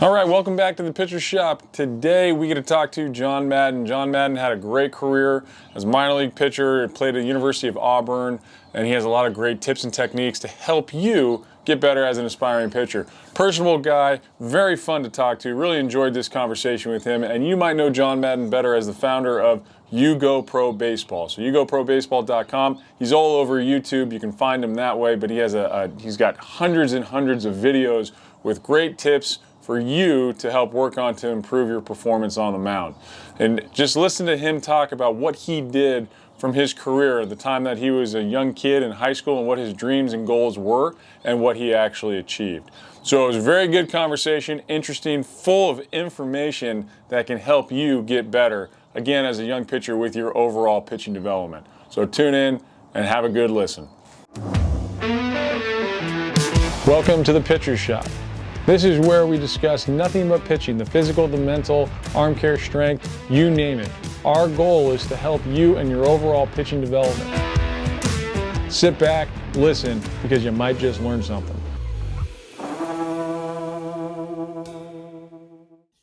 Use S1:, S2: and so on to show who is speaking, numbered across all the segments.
S1: All right, welcome back to the Pitcher Shop. Today we get to talk to John Madden. John Madden had a great career as a minor league pitcher, played at the University of Auburn, and he has a lot of great tips and techniques to help you get better as an aspiring pitcher. Personable guy, very fun to talk to. Really enjoyed this conversation with him, and you might know John Madden better as the founder of YouGoPro Baseball. So YouGoProBaseball.com. He's all over YouTube. You can find him that way, but he's got hundreds and hundreds of videos with great tips for you to help work on to improve your performance on the mound. And just listen to him talk about what he did from his career, the time that he was a young kid in high school and what his dreams and goals were and what he actually achieved. So it was a very good conversation, interesting, full of information that can help you get better, again, as a young pitcher with your overall pitching development. So tune in and have a good listen. Welcome to the Pitcher Shop. This is where we discuss nothing but pitching, the physical, the mental, arm care, strength, you name it. Our goal is to help you and your overall pitching development. Sit back, listen, because you might just learn something.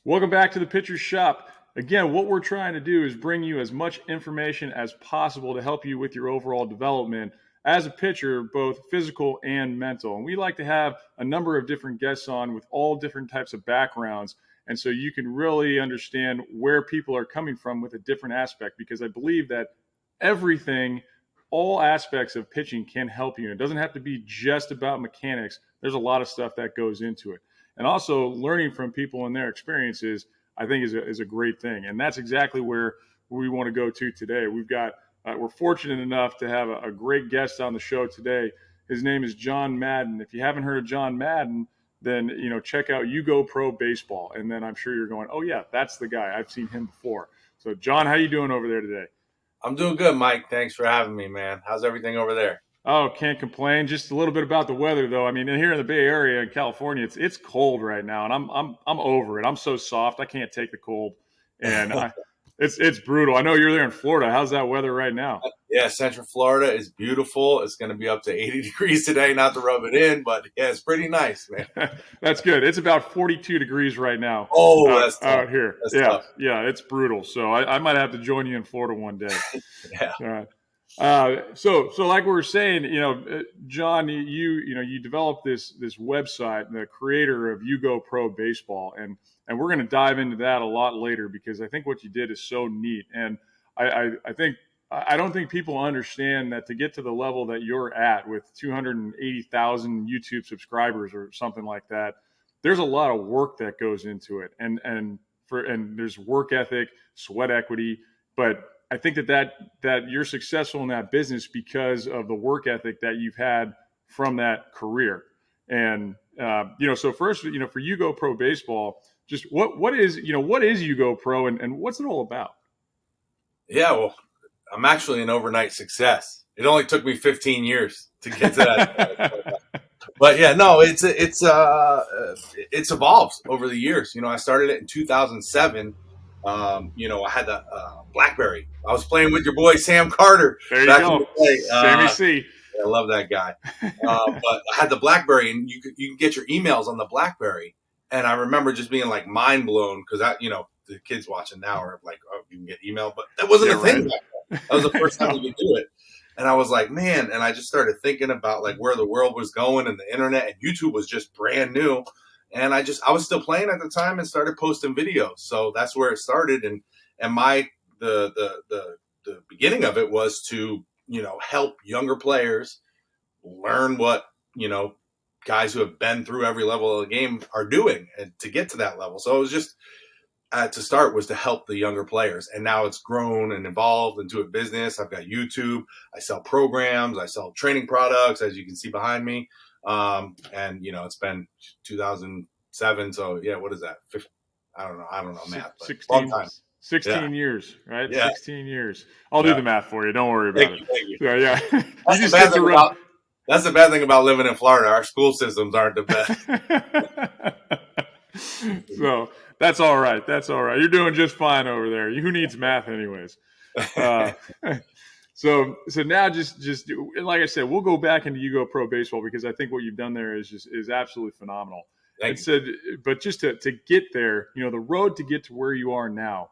S1: Welcome back to the Pitcher Shop. Again, what we're trying to do is bring you as much information as possible to help you with your overall development as a pitcher, both physical and mental. And we like to have a number of different guests on with all different types of backgrounds. And so you can really understand where people are coming from with a different aspect, because I believe that everything, all aspects of pitching can help you. It doesn't have to be just about mechanics. There's a lot of stuff that goes into it. And also learning from people and their experiences, I think is a great thing. And that's exactly where we want to go to today. We're fortunate enough to have a great guest on the show today. His name is John Madden. If you haven't heard of John Madden, then check out YouGoPro Baseball, and then I'm sure you're going, oh yeah, that's the guy. I've seen him before. So John, how you doing over there today?
S2: I'm doing good, Mike. Thanks for having me, man. How's everything over there?
S1: Oh, can't complain. Just a little bit about the weather, though. I mean, here in the Bay Area in California, it's cold right now, and I'm over it. I'm so soft. I can't take the cold, and it's brutal. I know you're there in Florida. How's that weather right now?
S2: Yeah, Central Florida is beautiful. It's going to be up to 80 degrees today, not to rub it in, but yeah, it's pretty nice, man.
S1: That's good. It's about 42 degrees right now.
S2: Oh, that's tough.
S1: Out here.
S2: That's
S1: yeah,
S2: tough.
S1: Yeah, it's brutal. So I might have to join you in Florida one day.
S2: Yeah.
S1: So like we were saying, John, you developed this website, the creator of YouGoPro Baseball, and we're going to dive into that a lot later, because I think what you did is so neat, and I don't think people understand that to get to the level that you're at with 280,000 YouTube subscribers or something like that, there's a lot of work that goes into it, and there's work ethic, sweat equity, but I think that you're successful in that business because of the work ethic that you've had from that career. And so first, for YouGoPro Baseball, just what is YouGoPro and what's it all about?
S2: Yeah, well, I'm actually an overnight success. It only took me 15 years to get to that. But yeah, no, it's evolved over the years. I started it in 2007. I had the BlackBerry. I was playing with your boy Sam Carter.
S1: There you go, Sammy C.
S2: I love that guy. But I had the BlackBerry, and you can get your emails on the BlackBerry. And I remember just being like mind blown, because the kids watching now are like, oh, you can get email, but that wasn't a thing back then. That was the first time you could do it. And I was like, man, and I just started thinking about like where the world was going, and the internet, and YouTube was just brand new. And I was still playing at the time and started posting videos. So that's where it started. And the beginning of it was to, help younger players learn what, guys who have been through every level of the game are doing, and to get to that level. So it was just to start was to help the younger players. And now it's grown and evolved into a business. I've got YouTube. I sell programs. I sell training products, as you can see behind me. And it's been 2007. So yeah, what is that? I don't know math.
S1: 16,
S2: long time.
S1: 16 years, right?
S2: Yeah.
S1: 16 years. I'll do the math for you. Don't worry about it.
S2: Thank you.
S1: Yeah.
S2: That's the bad thing about living in Florida. Our school systems aren't the
S1: best. So that's all right. That's all right. You're doing just fine over there. Who needs math anyways? So now just like I said, we'll go back into YouGoPro Baseball, because I think what you've done there is absolutely phenomenal.
S2: Thank
S1: and
S2: you.
S1: said, but just to get there, the road to get to where you are now,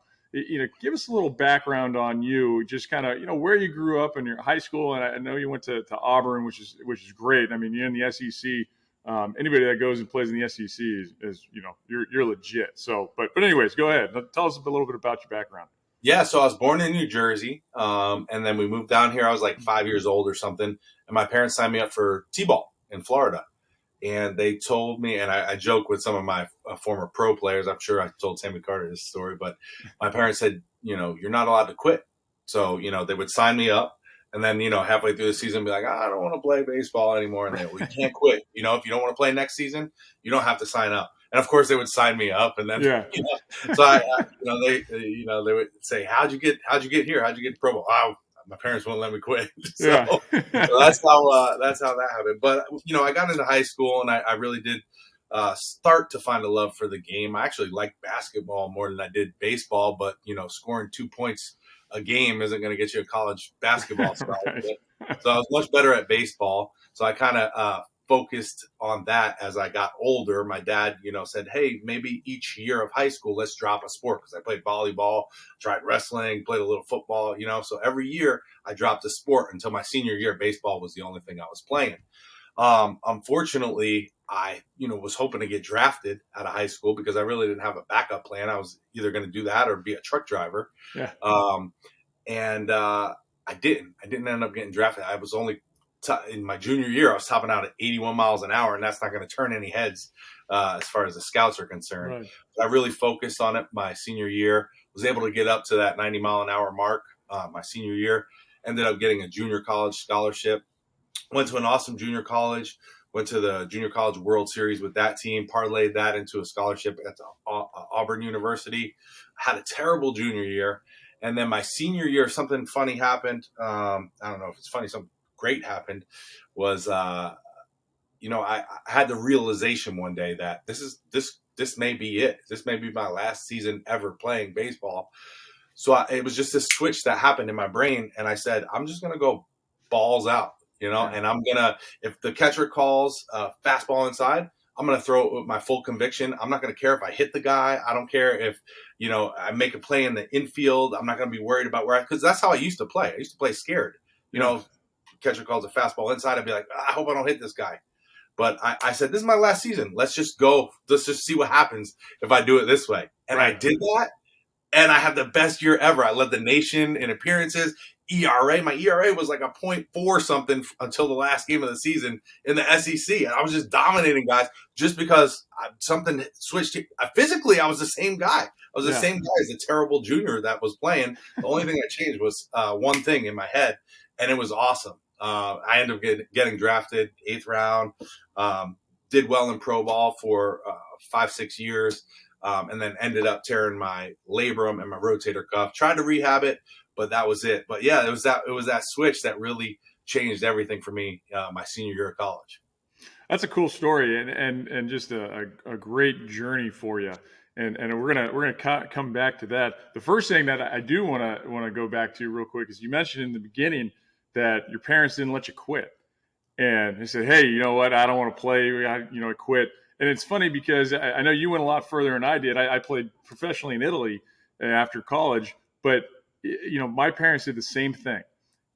S1: give us a little background on you, just kind of, where you grew up in your high school. And I know you went to Auburn, which is great. I mean, you're in the SEC. Anybody that goes and plays in the SEC is you're legit. So, but anyways, go ahead. Tell us a little bit about your background.
S2: Yeah, so I was born in New Jersey, and then we moved down here. I was like 5 years old or something, and my parents signed me up for T-ball in Florida. And they told me, and I joke with some of my former pro players. I'm sure I told Sammy Carter this story, but my parents said, you're not allowed to quit. So, they would sign me up, and then, halfway through the season, be like, I don't want to play baseball anymore. And they, well, you can't quit. If you don't want to play next season, you don't have to sign up. And of course, they would sign me up, and then,
S1: Yeah.
S2: so they would say, how'd you get here? How'd you get to pro ball? Oh, my parents won't let me quit. So,
S1: Yeah.
S2: so that's how that happened. But I got into high school, and I really did start to find a love for the game. I actually liked basketball more than I did baseball, but scoring 2 points a game isn't going to get you a college basketball scholarship.
S1: Right.
S2: So I was much better at baseball. So I kind of focused on that as I got older. My dad, said, hey, maybe each year of high school, let's drop a sport, because I played volleyball, tried wrestling, played a little football, so every year I dropped a sport until my senior year. Baseball was the only thing I was playing. Unfortunately, I, was hoping to get drafted out of high school because I really didn't have a backup plan. I was either going to do that or be a truck driver.
S1: Yeah.
S2: And I didn't end up getting drafted. I was only in my junior year, I was topping out at 81 miles an hour, and that's not going to turn any heads as far as the scouts are concerned.
S1: Right.
S2: I really focused on it my senior year, was able to get up to that 90 mile an hour mark my senior year, ended up getting a junior college scholarship, went to an awesome junior college, went to the Junior College World Series with that team, parlayed that into a scholarship at Auburn University, had a terrible junior year. And then my senior year, something funny happened. I don't know if it's funny, something great happened, was, I had the realization one day that this may be it. This may be my last season ever playing baseball. So it was just this switch that happened in my brain. And I said, I'm just going to go balls out, and I'm going to, if the catcher calls fastball inside, I'm going to throw it with my full conviction. I'm not going to care if I hit the guy. I don't care if, I make a play in the infield. I'm not going to be worried about because that's how I used to play. I used to play scared. Catcher calls a fastball inside. I'd be like, I hope I don't hit this guy. But I said, this is my last season. Let's just go. Let's just see what happens if I do it this way. And I did that. And I had the best year ever. I led the nation in appearances. ERA, my ERA was like a 0.4 something until the last game of the season in the SEC. And I was just dominating guys just because something switched. Physically, I was the same guy. I was the same guy as the terrible junior that was playing. The only thing that changed was one thing in my head, and it was awesome. I ended up getting drafted 8th round, did well in pro ball for 5-6 years, and then ended up tearing my labrum and my rotator cuff. Tried to rehab it, but that was it. But yeah, it was that switch that really changed everything for me my senior year of college.
S1: That's a cool story and just a great journey for you. And we're gonna come back to that. The first thing that I do want to go back to real quick is you mentioned in the beginning that your parents didn't let you quit, and they said, "Hey, you know what? I don't want to play. I quit." And it's funny because I know you went a lot further than I did. I played professionally in Italy after college, but my parents did the same thing,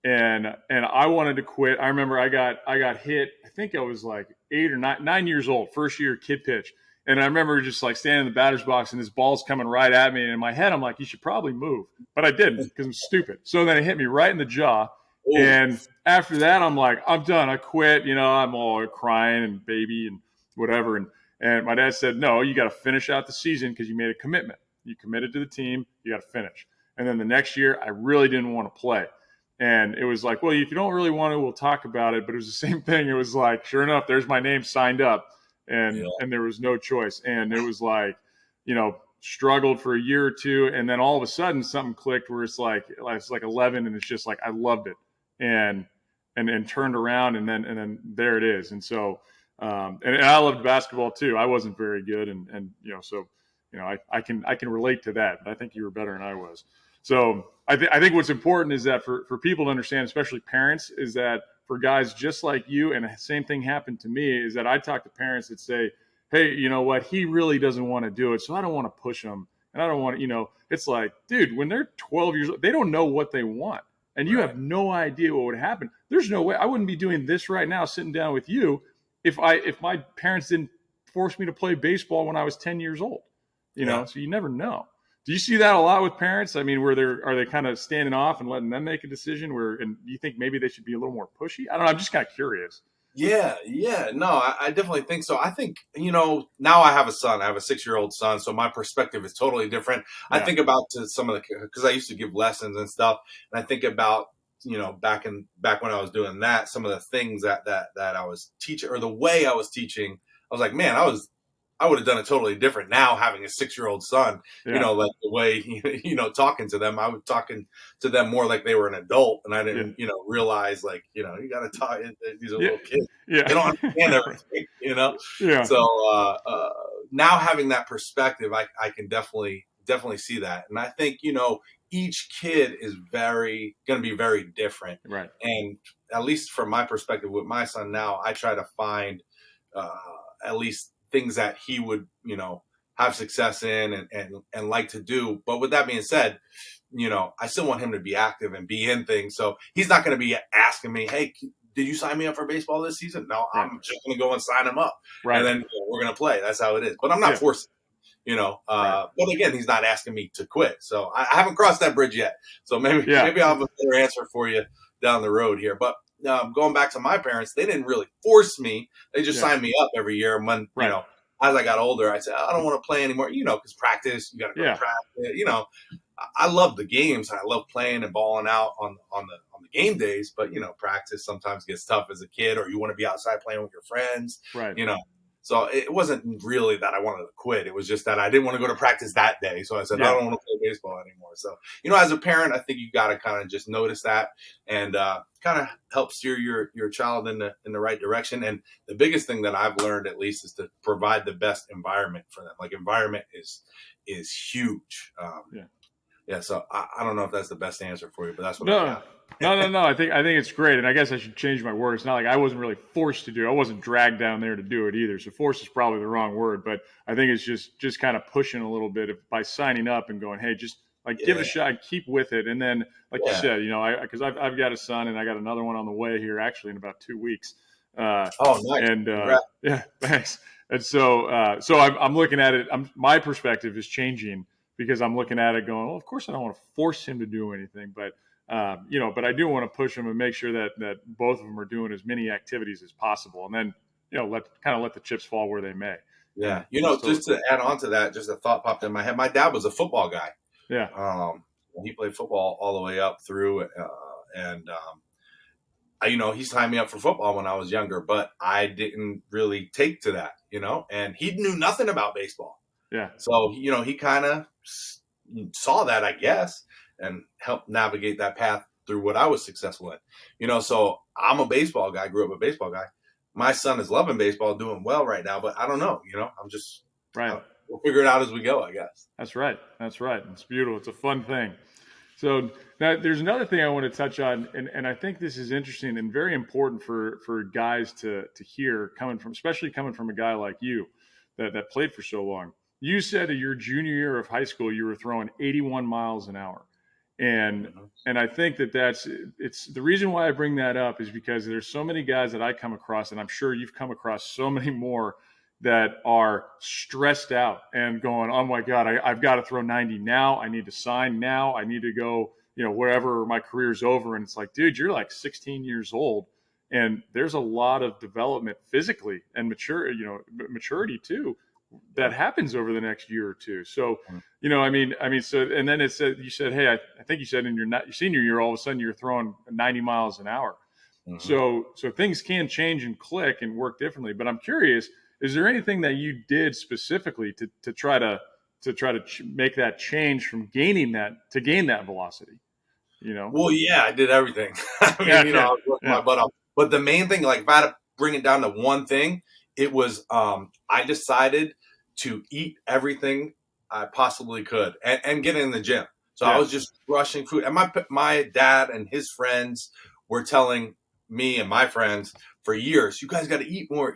S1: and I wanted to quit. I remember I got hit. I think I was like 8 or 9 years old, first year kid pitch. And I remember just like standing in the batter's box and this ball's coming right at me. And in my head, I'm like, you should probably move. But I didn't because I'm stupid. So then it hit me right in the jaw. Ooh. And after that, I'm like, I'm done. I quit. I'm all crying and baby and whatever. And my dad said, no, you got to finish out the season because you made a commitment. You committed to the team. You got to finish. And then the next year, I really didn't want to play. And it was like, well, if you don't really want to, we'll talk about it. But it was the same thing. It was like, sure enough, there's my name signed up. And there was no choice. And it was like, struggled for a year or two. And then all of a sudden something clicked where it's like 11 and it's just like, I loved it and turned around and then there it is. And so, and I loved basketball too. I wasn't very good. I can relate to that, but I think you were better than I was. So I think what's important is that for people to understand, especially parents, is that for guys just like you, and the same thing happened to me, is that I talk to parents that say, hey, you know what? He really doesn't want to do it, so I don't want to push him. And I don't want to, it's like, dude, when they're 12 years old, they don't know what they want. And you
S2: Right.
S1: have no idea what would happen. There's no way I wouldn't be doing this right now, sitting down with you, if my parents didn't force me to play baseball when I was 10 years old.
S2: Yeah.
S1: So you never know. Do you see that a lot with parents? I mean, are they kind of standing off and letting them make a decision? And do you think maybe they should be a little more pushy? I don't know. I'm just kind of curious.
S2: Yeah, no, I definitely think so. I think, now I have a son. I have a 6-year-old son, so my perspective is totally different. I
S1: Yeah.
S2: think about some of the, because I used to give lessons and stuff, and I think about, back when I was doing that, some of the things that I was teaching, or the way I was teaching, I was like, man, I would have done it totally different now having a 6-year-old son,
S1: Yeah.
S2: like the way, talking to them, I was talking to them more like they were an adult, and I didn't, realize like, you got to talk, these are little kids.
S1: Yeah.
S2: They don't understand everything,
S1: Yeah.
S2: So, now having that perspective, I can definitely see that. And I think, each kid is going to be very different.
S1: Right.
S2: And at least from my perspective with my son now, I try to find, at least things that he would, have success in and like to do. But with that being said, I still want him to be active and be in things. So he's not going to be asking me, hey, did you sign me up for baseball this season? No,
S1: Right.
S2: I'm just going to go and sign him up.
S1: Right.
S2: And then we're going to play. That's how it is. But I'm not forcing,
S1: Right.
S2: but again, he's not asking me to quit. So I haven't crossed that bridge yet. So maybe I'll have a better answer for you down the road here. But going back to my parents, they didn't really force me. They just signed me up every year. And when, as I got older, I said, I don't want to play anymore, because practice, you got to go to practice, I love the games. I love playing and balling out on the game days, but, practice sometimes gets tough as a kid, or you want to be outside playing with your friends,
S1: right.
S2: So it wasn't really that I wanted to quit. It was just that I didn't want to go to practice that day. So I said, I don't want to play baseball anymore. So, as a parent, I think you got to kind of just notice that and kind of help steer your child in the right direction. And the biggest thing that I've learned, at least, is to provide the best environment for them. Like, environment is huge. Yeah. So I don't know if that's the best answer for you, but that's what I got.
S1: No. I think it's great, and I guess I should change my word. It's not like I wasn't really forced to do it. I wasn't dragged down there to do it either. So force is probably the wrong word, but I think it's just kind of pushing a little bit by signing up and going, hey, just like give it a shot, keep with it, and then like you said, because I've got a son and I got another one on the way here actually in about 2 weeks.
S2: Nice.
S1: And yeah, thanks. And so I'm looking at it. My perspective is changing because I'm looking at it going, well, of course I don't want to force him to do anything, but but I do want to push them and make sure that both of them are doing as many activities as possible, and then let the chips fall where they may.
S2: Yeah, just to add on to that, just a thought popped in my head. My dad was a football guy.
S1: Yeah.
S2: He played football all the way up through, and he signed me up for football when I was younger, but I didn't really take to that, and he knew nothing about baseball.
S1: Yeah.
S2: So he kind of saw that, I guess, and helped navigate that path through what I was successful in. So I'm a baseball guy, grew up a baseball guy. My son is loving baseball, doing well right now, but I don't know, I'm just, we'll figure it out as we go, I guess.
S1: That's right. It's beautiful. It's a fun thing. So now there's another thing I want to touch on, and I think this is interesting and very important for guys to hear, especially coming from a guy like you that played for so long. You said in your junior year of high school, you were throwing 81 miles an hour. And I think it's the reason why I bring that up is because there's so many guys that I come across, and I'm sure you've come across so many more that are stressed out and going, oh my God, I've got to throw 90 now. I need to sign now. I need to go, wherever my career's over. And it's like, dude, you're like 16 years old. And there's a lot of development physically and maturity too, that happens over the next year or two. So, so, and then you said, hey, I think you said in your senior year, all of a sudden you're throwing 90 miles an hour. Mm-hmm. So things can change and click and work differently. But I'm curious, is there anything that you did specifically to try to make that change from gain that velocity?
S2: Well, yeah, I did everything. I was working my butt off. But the main thing, like if I had to bring it down to one thing, it was I decided to eat everything I possibly could and get in the gym. So I was just rushing food. And my dad and his friends were telling me and my friends for years, you guys got to eat more,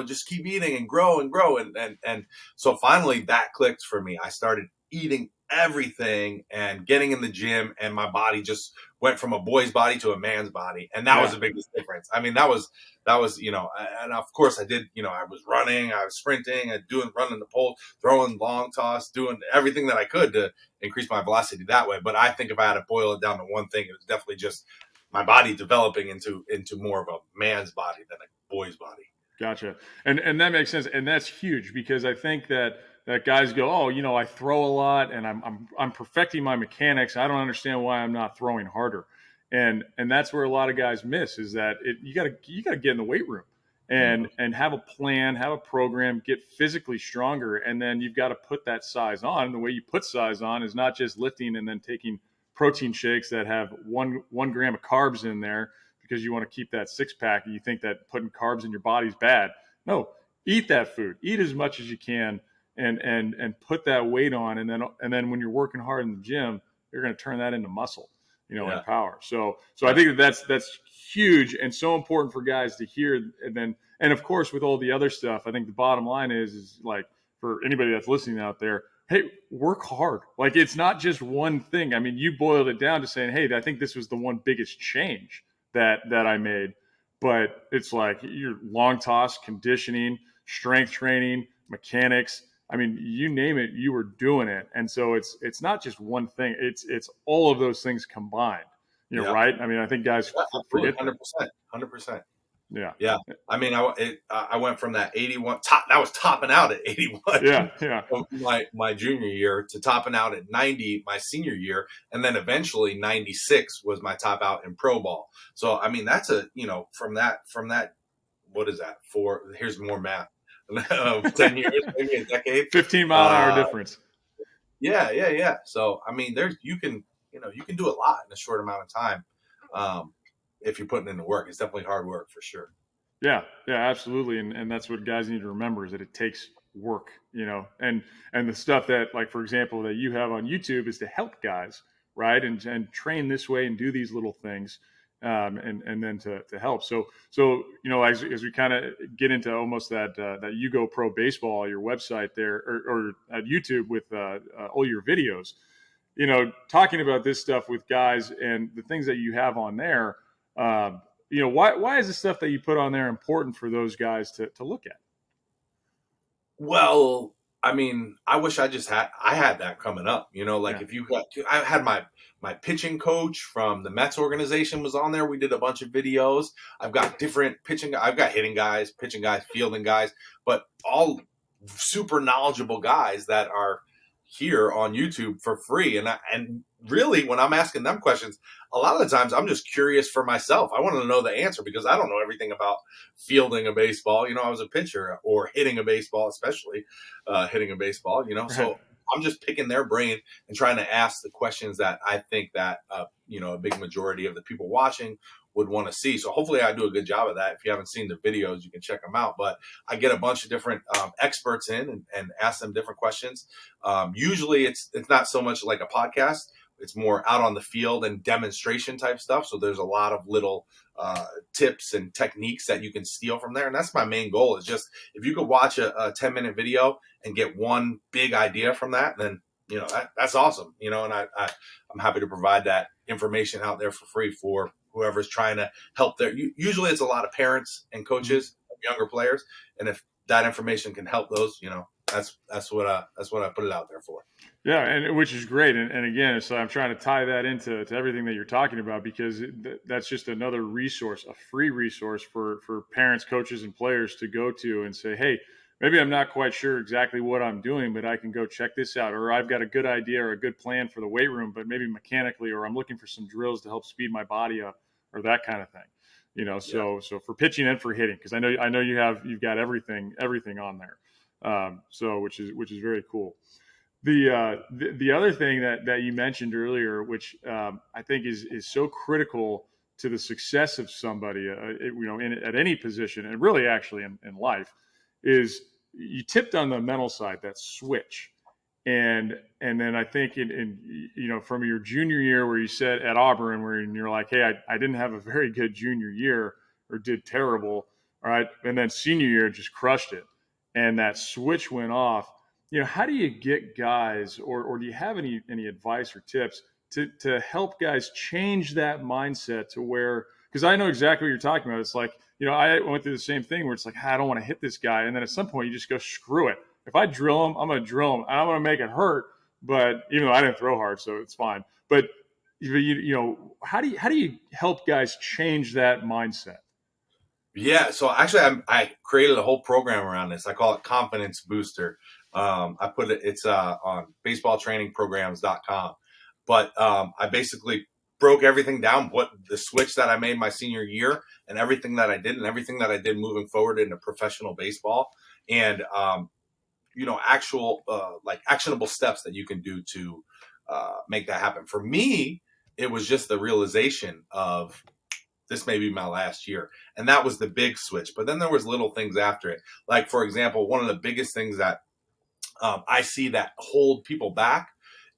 S2: just keep eating and grow and grow. And so finally that clicked for me. I started eating everything and getting in the gym, and my body just went from a boy's body to a man's body. And that was the biggest difference. I mean, that was, and of course I did, I was running, I was sprinting, running the pole, throwing long toss, doing everything that I could to increase my velocity that way. But I think if I had to boil it down to one thing, it was definitely just my body developing into more of a man's body than a boy's body.
S1: Gotcha. And that makes sense. And that's huge, because I think that guys go, oh, I throw a lot and I'm perfecting my mechanics. I don't understand why I'm not throwing harder. And that's where a lot of guys miss, is that you gotta get in the weight room and have a plan, have a program, get physically stronger. And then you've got to put that size on. And the way you put size on is not just lifting and then taking protein shakes that have one gram of carbs in there because you want to keep that six pack and you think that putting carbs in your body is bad. No, eat that food, eat as much as you can, and put that weight on. And then when you're working hard in the gym, you're going to turn that into muscle, and power. So I think that's huge and so important for guys to hear. And of course, with all the other stuff, I think the bottom line is like, for anybody that's listening out there, hey, work hard. Like, it's not just one thing. I mean, you boiled it down to saying, hey, I think this was the one biggest change that I made. But it's like your long toss, conditioning, strength training, mechanics. I mean, you name it, you were doing it. And so it's not just one thing. It's all of those things combined. Right? I mean, I think guys forget
S2: 100%.
S1: Yeah.
S2: Yeah. I mean, I went from that 81 that was topping out at 81.
S1: Yeah.
S2: My junior year to topping out at 90 my senior year, and then eventually 96 was my top out in pro ball. So I mean, that's from that what is that? Here's more math. 10 years, maybe a decade.
S1: 15-mile-an-hour difference.
S2: Yeah. So I mean, you can do a lot in a short amount of time. If you're putting in the work. It's definitely hard work for sure.
S1: Yeah, absolutely. And that's what guys need to remember, is that it takes work, and the stuff that, like, for example, that you have on YouTube is to help guys, right? And train this way and do these little things, and then to help. So, as we kind of get into almost that YouGoPro baseball, your website there, or at YouTube with all your videos, talking about this stuff with guys and the things that you have on there. Why is the stuff that you put on there important for those guys to look at?
S2: Well, I mean, I wish I had that coming up, if you got I had my pitching coach from the Mets organization was on there. We did a bunch of videos. I've got different I've got hitting guys, pitching guys, fielding guys, but all super knowledgeable guys that are here on YouTube for free. And really, when I'm asking them questions, a lot of the times I'm just curious for myself. I want to know the answer because I don't know everything about fielding a baseball. I was a pitcher, or hitting a baseball, especially hitting a baseball, so I'm just picking their brain and trying to ask the questions that I think that, a big majority of the people watching would want to see. So hopefully I do a good job of that. If you haven't seen the videos, you can check them out. But I get a bunch of different experts in and ask them different questions. Usually it's not so much like a podcast. It's more out on the field and demonstration type stuff. So there's a lot of little tips and techniques that you can steal from there. And that's my main goal, is just, if you could watch a 10-minute video and get one big idea from that, then, that's awesome. And I'm happy to provide that information out there for free for whoever's trying to help there. Usually it's a lot of parents and coaches, younger players. And if that information can help those, that's what I put it out there for.
S1: Yeah, and which is great. And again, so I'm trying to tie that into everything that you're talking about, because that's just another resource, a free resource for parents, coaches, and players to go to and say, hey, maybe I'm not quite sure exactly what I'm doing, but I can go check this out. Or I've got a good idea or a good plan for the weight room, but maybe mechanically, or I'm looking for some drills to help speed my body up, or that kind of thing. So for pitching and for hitting, because I know you've got everything on there. Which is very cool. The other thing that you mentioned earlier, which I think is so critical to the success of somebody, at any position, and really, actually, in life, is you tipped on the mental side, that switch. And then I think from your junior year where you said at Auburn where you're like, hey, I didn't have a very good junior year or did terrible, all right, and then senior year just crushed it, and that switch went off. How do you get guys, or do you have any advice or tips to help guys change that mindset to where, because I know exactly what you're talking about. It's like, I went through the same thing where it's like, I don't want to hit this guy, and then at some point you just go, screw it. If I drill him, I'm going to drill him. I'm going to make it hurt. But even though I didn't throw hard, so it's fine. But how do you help guys change that mindset?
S2: Yeah, so actually, I created a whole program around this. I call it Confidence Booster. I put it's on baseballtrainingprograms.com. But I basically broke everything down, what the switch that I made my senior year, and everything that I did, and everything that I did moving forward into professional baseball, and actual like actionable steps that you can do to make that happen. For me, it was just the realization of this may be my last year. And that was the big switch. But then there was little things after it. Like, for example, one of the biggest things that I see that hold people back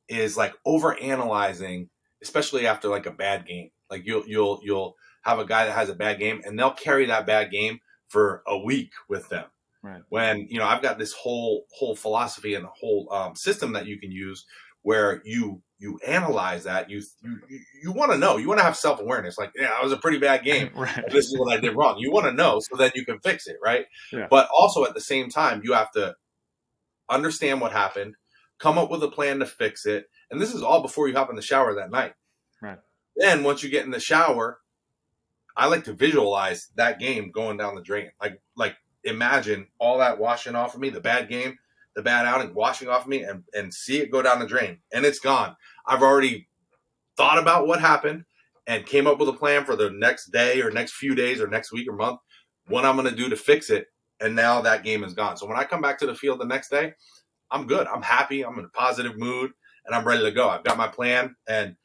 S2: is like over analyzing, especially after like a bad game. Like you'll have a guy that has a bad game and they'll carry that bad game for a week with them.
S1: Right.
S2: When, I've got this whole philosophy and a whole system that you can use where you analyze that. You want to know, you want to have self-awareness. Like, yeah, it was a pretty bad game.
S1: Right.
S2: This is what I did wrong. You want to know so that you can fix it. Right.
S1: Yeah.
S2: But also at the same time, you have to understand what happened, come up with a plan to fix it. And this is all before you hop in the shower that night.
S1: Right.
S2: Then once you get in the shower, I like to visualize that game going down the drain. Like imagine all that washing off of me, the bad game, the bad outing washing off of me, and see it go down the drain. And it's gone. I've already thought about what happened and came up with a plan for the next day or next few days or next week or month, what I'm going to do to fix it. And now that game is gone. So when I come back to the field the next day, I'm good. I'm happy. I'm in a positive mood and I'm ready to go. I've got my plan and,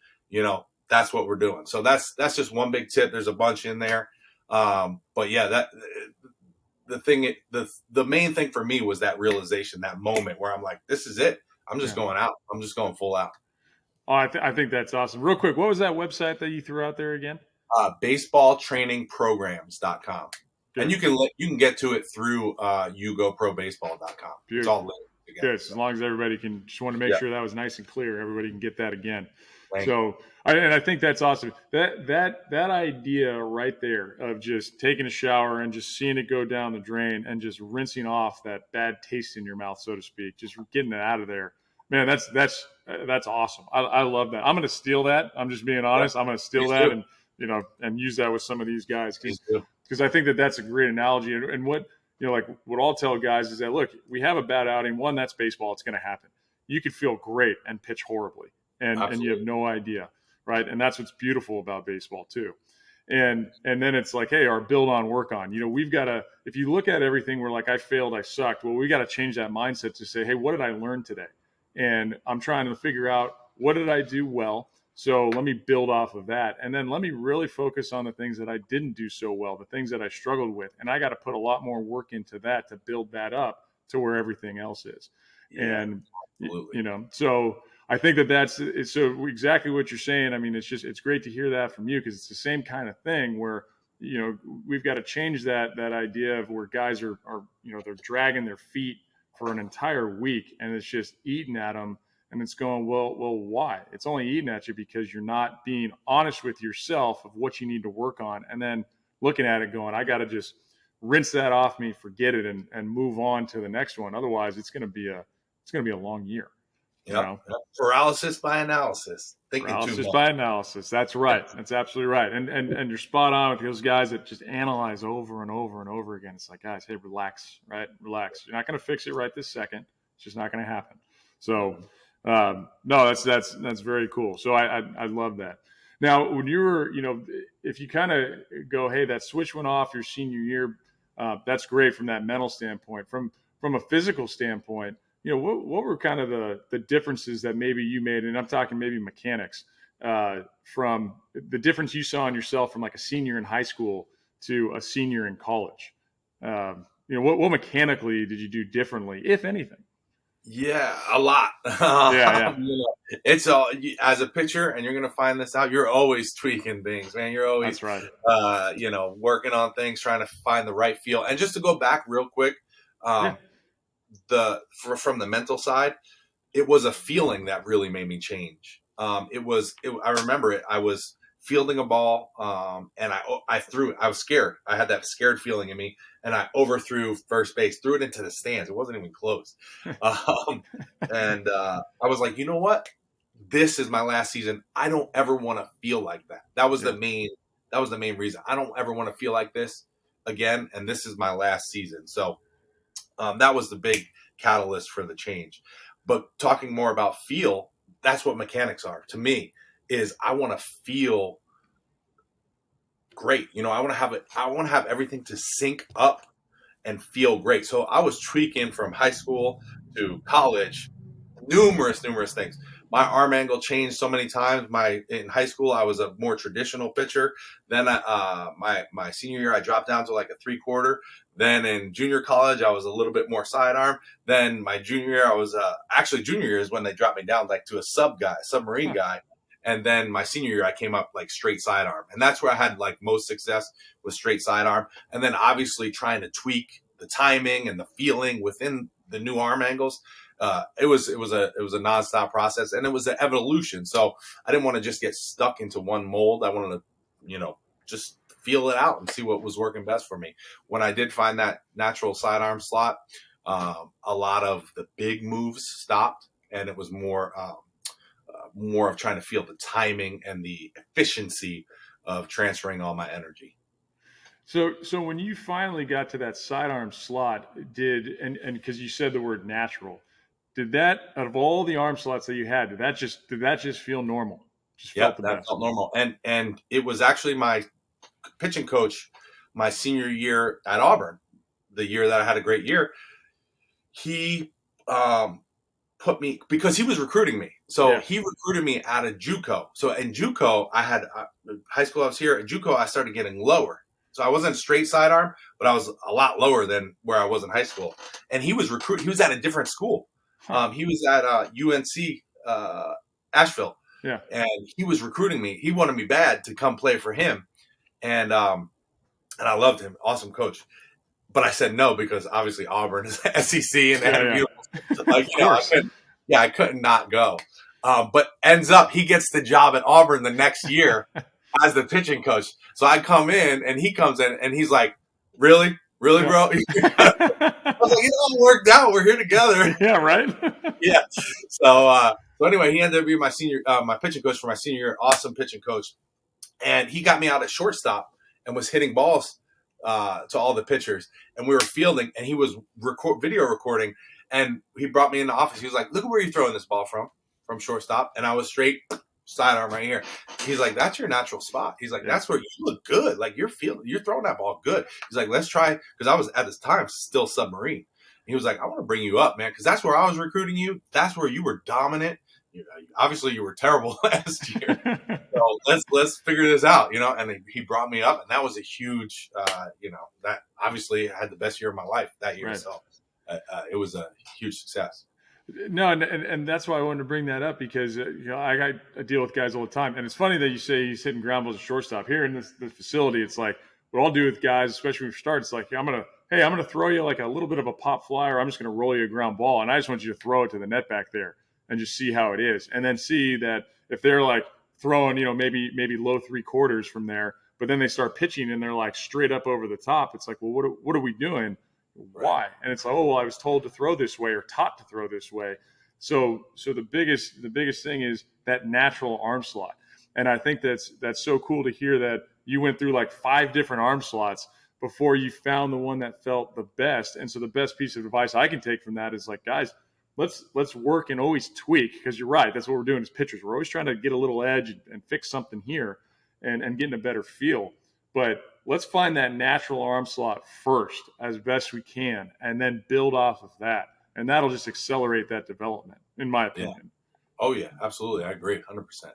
S2: that's what we're doing. So that's just one big tip. There's a bunch in there. But yeah, the main thing for me was that realization, that moment where I'm like, this is it. I'm just going out. I'm just going full out.
S1: Oh, I think that's awesome. Real quick, what was that website that you threw out there again?
S2: Baseballtrainingprograms.com. Good. And you can get to it through YouGoProBaseball.com. It's all linked together.
S1: Good. As long as everybody can, just want to make sure that was nice and clear. Everybody can get that again. I think that's awesome. That idea right there of just taking a shower and just seeing it go down the drain and just rinsing off that bad taste in your mouth, so to speak, just getting it out of there. Man, that's awesome. I love that. I'm going to steal that. I'm just being honest. I'm going to steal that and use that with some of these guys because I think that's a great analogy. And what what I'll tell guys is that, look, we have a bad outing. One, that's baseball. It's going to happen. You could feel great and pitch horribly, and you have no idea, right? And that's what's beautiful about baseball too. And then it's like, hey, our build on, work on. We've got to. If you look at everything, we're like, I failed, I sucked. Well, we got to change that mindset to say, hey, what did I learn today? And I'm trying to figure out, what did I do well? So let me build off of that. And then let me really focus on the things that I didn't do so well, the things that I struggled with. And I got to put a lot more work into that to build that up to where everything else is. Yeah, and, absolutely. So I think that's so exactly what you're saying. I mean, it's great to hear that from you because it's the same kind of thing where, we've got to change that idea of where guys are they're dragging their feet for an entire week and it's just eating at them. And it's going, well, why? It's only eating at you because you're not being honest with yourself of what you need to work on. And then looking at it going, I got to just rinse that off me, forget it, and move on to the next one. Otherwise, it's going to be a long year.
S2: Yep. Paralysis by analysis.
S1: Paralysis by analysis. That's right. That's absolutely right. And you're spot on with those guys that just analyze over and over and over again. It's like, guys, hey, relax, right? Relax. You're not going to fix it right this second. It's just not going to happen. So, no, that's very cool. So I love that. Now, when you were, if you kind of go, hey, that switch went off your senior year, that's great from that mental standpoint. From a physical standpoint, what were kind of the differences that maybe you made? And I'm talking maybe mechanics, from the difference you saw in yourself from like a senior in high school to a senior in college. What mechanically did you do differently, if anything?
S2: Yeah, a lot.
S1: Yeah.
S2: It's all as a pitcher, and you're going to find this out. You're always tweaking things, man. You're always,
S1: That's right.
S2: working on things, trying to find the right feel. And just to go back real quick,
S1: Yeah.
S2: um, from the mental side, it was a feeling that really made me change. I remember it. I was fielding a ball, and I threw it. I was scared. I had that scared feeling in me, and I overthrew first base, threw it into the stands. It wasn't even close. And I was like, you know what? This is my last season. I don't ever want to feel like that. That was
S1: Yeah.
S2: the main reason. I don't ever want to feel like this again. And this is my last season. So that was the big catalyst for the change. But talking more about feel, that's what mechanics are to me. Is I want to feel great. I want to have it. I want to have everything to sync up and feel great. So I was tweaking from high school to college, numerous things. My arm angle changed so many times. In high school, I was a more traditional pitcher. Then my senior year, I dropped down to like a 3/4. Then in junior college, I was a little bit more sidearm. Then my junior year, I was actually junior year is when they dropped me down like to a submarine guy. And then my senior year, I came up like straight sidearm, and that's where I had like most success with straight sidearm. And then obviously trying to tweak the timing and the feeling within the new arm angles. It was a nonstop process, and it was an evolution. So I didn't want to just get stuck into one mold. I wanted to, just feel it out and see what was working best for me. When I did find that natural sidearm slot, a lot of the big moves stopped, and it was more of trying to feel the timing and the efficiency of transferring all my energy.
S1: So when you finally got to that sidearm slot, and because you said the word natural, did that, out of all the arm slots that you had, did that just feel normal? Just felt the
S2: That
S1: best.
S2: felt normal. And it was actually my pitching coach my senior year at Auburn, the year that I had a great year. He put me, because he was recruiting me. So he recruited me out of JUCO. So in JUCO, I had high school. I was here at JUCO. I started getting lower. So I wasn't straight sidearm, but I was a lot lower than where I was in high school. And he was he was at a different school. He was at UNC Asheville.
S1: Yeah.
S2: And he was recruiting me. He wanted me bad to come play for him. And I loved him. Awesome coach. But I said no, because obviously Auburn is SEC, and they had a beautiful, I couldn't not go. But ends up he gets the job at Auburn the next year as the pitching coach. So I come in, and he comes in, and he's like, "Really, bro?" I was like, "It all worked out. We're here together."
S1: Yeah, right.
S2: Yeah. So anyway, he ended up being my pitching coach for my senior year. Awesome pitching coach, and he got me out at shortstop and was hitting balls to all the pitchers, and we were fielding, and he was video recording, and he brought me in the office. He was like, "Look at where you're throwing this ball from shortstop," and I was straight sidearm right here. He's like, "That's your natural spot." He's like, "That's where you look good. Like you're throwing that ball good." He's like, "Let's try," because I was at this time still submarine. He was like, "I want to bring you up, man, because that's where I was recruiting you. That's where you were dominant. Obviously you were terrible last year. So let's figure this out," and he brought me up, and that was a huge, that obviously I had the best year of my life that year. Right. So it was a huge success.
S1: No, and that's why I wanted to bring that up, because I deal with guys all the time, and it's funny that you say he's hitting ground balls at shortstop. Here in this facility, it's like what I'll do with guys, especially when we start. It's like I'm gonna throw you like a little bit of a pop fly, or I'm just gonna roll you a ground ball, and I just want you to throw it to the net back there and just see how it is, and then see that if they're like throwing, maybe low 3/4 from there, but then they start pitching and they're like straight up over the top. It's like, well, what are we doing? Why? And it's like, oh, well, I was told to throw this way or taught to throw this way. So the biggest thing is that natural arm slot. And I think that's so cool to hear that you went through like 5 different arm slots before you found the one that felt the best. And so the best piece of advice I can take from that is like, guys, let's work and always tweak, because you're right. That's what we're doing as pitchers. We're always trying to get a little edge and fix something here and getting a better feel. But let's find that natural arm slot first as best we can, and then build off of that. And that'll just accelerate that development, in my opinion.
S2: Yeah. Oh yeah, absolutely. I agree 100%.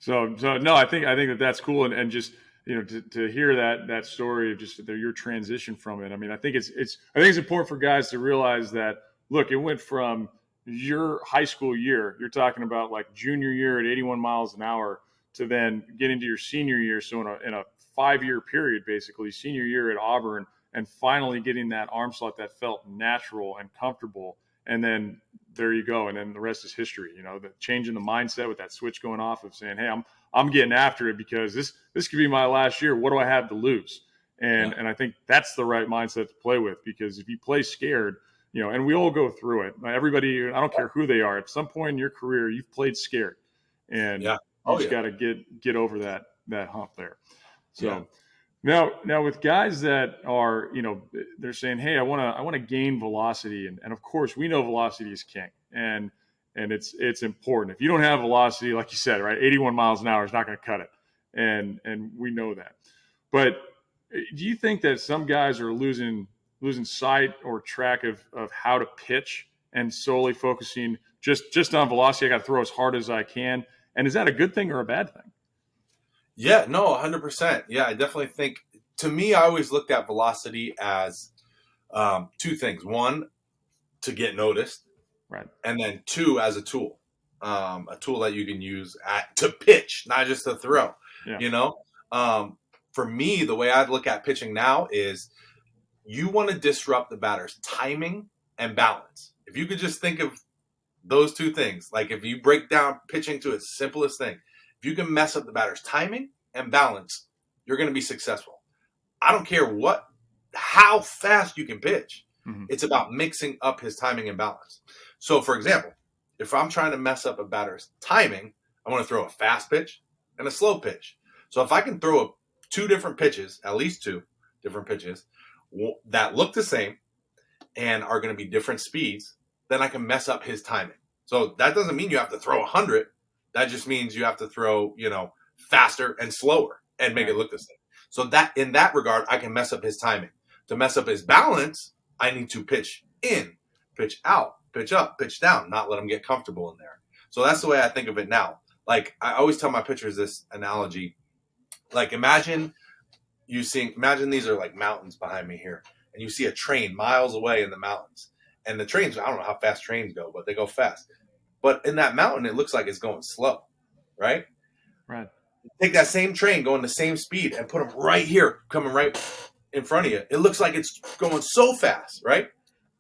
S1: So no, I think that's cool. And just, to hear that story of just your transition from it. I mean, I think it's important for guys to realize that look, it went from your high school year, you're talking about like junior year at 81 miles an hour, to then get into your senior year. So in a 5-year period, basically, senior year at Auburn, and finally getting that arm slot that felt natural and comfortable. And then there you go. And then the rest is history. The change in the mindset with that switch going off of saying, hey, I'm getting after it because this could be my last year. What do I have to lose? And I think that's the right mindset to play with, because if you play scared, and we all go through it. Everybody, I don't care who they are, at some point in your career, you've played scared, and you just got to get over that hump there. So now with guys that are, they're saying, hey, I want to gain velocity, and of course we know velocity is king, and it's important. If you don't have velocity, like you said, right, 81 miles an hour is not going to cut it, and we know that. But do you think that some guys are losing sight or track of how to pitch and solely focusing just on velocity? I got to throw as hard as I can. And is that a good thing or a bad thing?
S2: Yeah, no, 100%. Yeah, I definitely think, to me, I always looked at velocity as two things. One, to get noticed.
S1: Right.
S2: And then two, as a tool that you can use to pitch, not just to throw, For me, the way I look at pitching now is you want to disrupt the batter's timing and balance. If you could just think of those two things, like if you break down pitching to its simplest thing, if you can mess up the batter's timing and balance, you're going to be successful. I don't care how fast you can pitch. Mm-hmm. It's about mixing up his timing and balance. So, for example, if I'm trying to mess up a batter's timing, I want to throw a fast pitch and a slow pitch. So if I can throw two different pitches, at least two different pitches that look the same and are going to be different speeds, then I can mess up his timing. So that doesn't mean you have to throw 100. That just means you have to throw, faster and slower and make it look the same. So that in that regard, I can mess up his timing. To mess up his balance, I need to pitch in, pitch out, pitch up, pitch down, not let him get comfortable in there. So that's the way I think of it now. Like, I always tell my pitchers this analogy. Like, imagine these are like mountains behind me here, and you see a train miles away in the mountains. And the trains, I don't know how fast trains go, but they go fast. But in that mountain, it looks like it's going slow, right?
S1: Right.
S2: Take that same train going the same speed and put them right here, coming right in front of you. It looks like it's going so fast, right?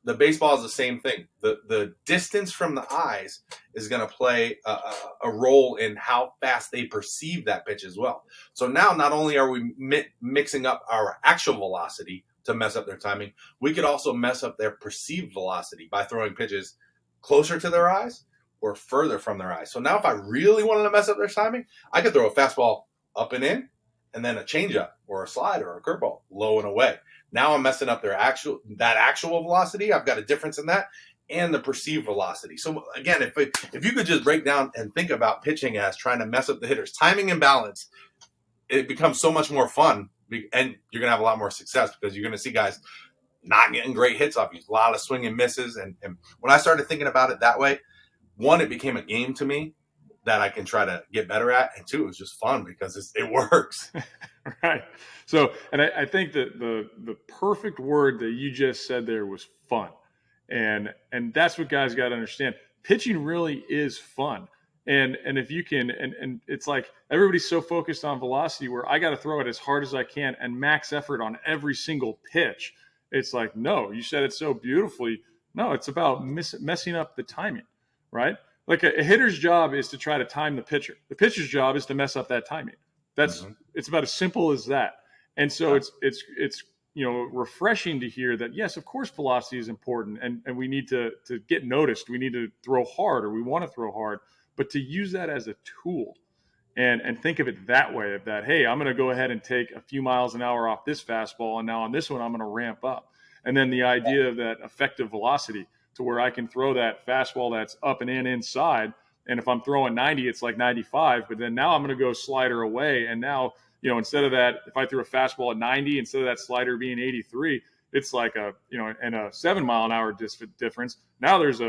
S2: The baseball is the same thing. The distance from the eyes is going to play a role in how fast they perceive that pitch as well. So now not only are we mixing up our actual velocity to mess up their timing, we could also mess up their perceived velocity by throwing pitches closer to their eyes or further from their eyes. So now if I really wanted to mess up their timing, I could throw a fastball up and in, and then a changeup or a slider or a curveball low and away. Now I'm messing up that actual velocity. I've got a difference in that and the perceived velocity. So again, if you could just break down and think about pitching as trying to mess up the hitter's timing and balance, it becomes so much more fun, and you're going to have a lot more success because you're going to see guys not getting great hits off you. A lot of swing and misses. And when I started thinking about it that way, one, it became a game to me that I can try to get better at. And two, it was just fun because it works.
S1: Right. So, and I think that the perfect word that you just said there was fun. And that's what guys got to understand. Pitching really is fun. And if you can, and it's like everybody's so focused on velocity where I got to throw it as hard as I can and max effort on every single pitch. It's like, no, you said it so beautifully. No, it's about messing up the timing, right? Like a hitter's job is to try to time the pitcher. The pitcher's job is to mess up that timing. It's about as simple as that. And so it's refreshing to hear that, yes, of course, velocity is important and we need to get noticed. We need to throw hard, or we want to throw hard, but to use that as a tool and think of it that way, of that, hey, I'm going to go ahead and take a few miles an hour off this fastball, and now on this one, I'm going to ramp up. And then the idea of that effective velocity to where I can throw that fastball that's up and inside. And if I'm throwing 90, it's like 95, but then now I'm going to go slider away. And now, instead of that, if I threw a fastball at 90, instead of that slider being 83, it's like a 7 mile an hour difference. Now there's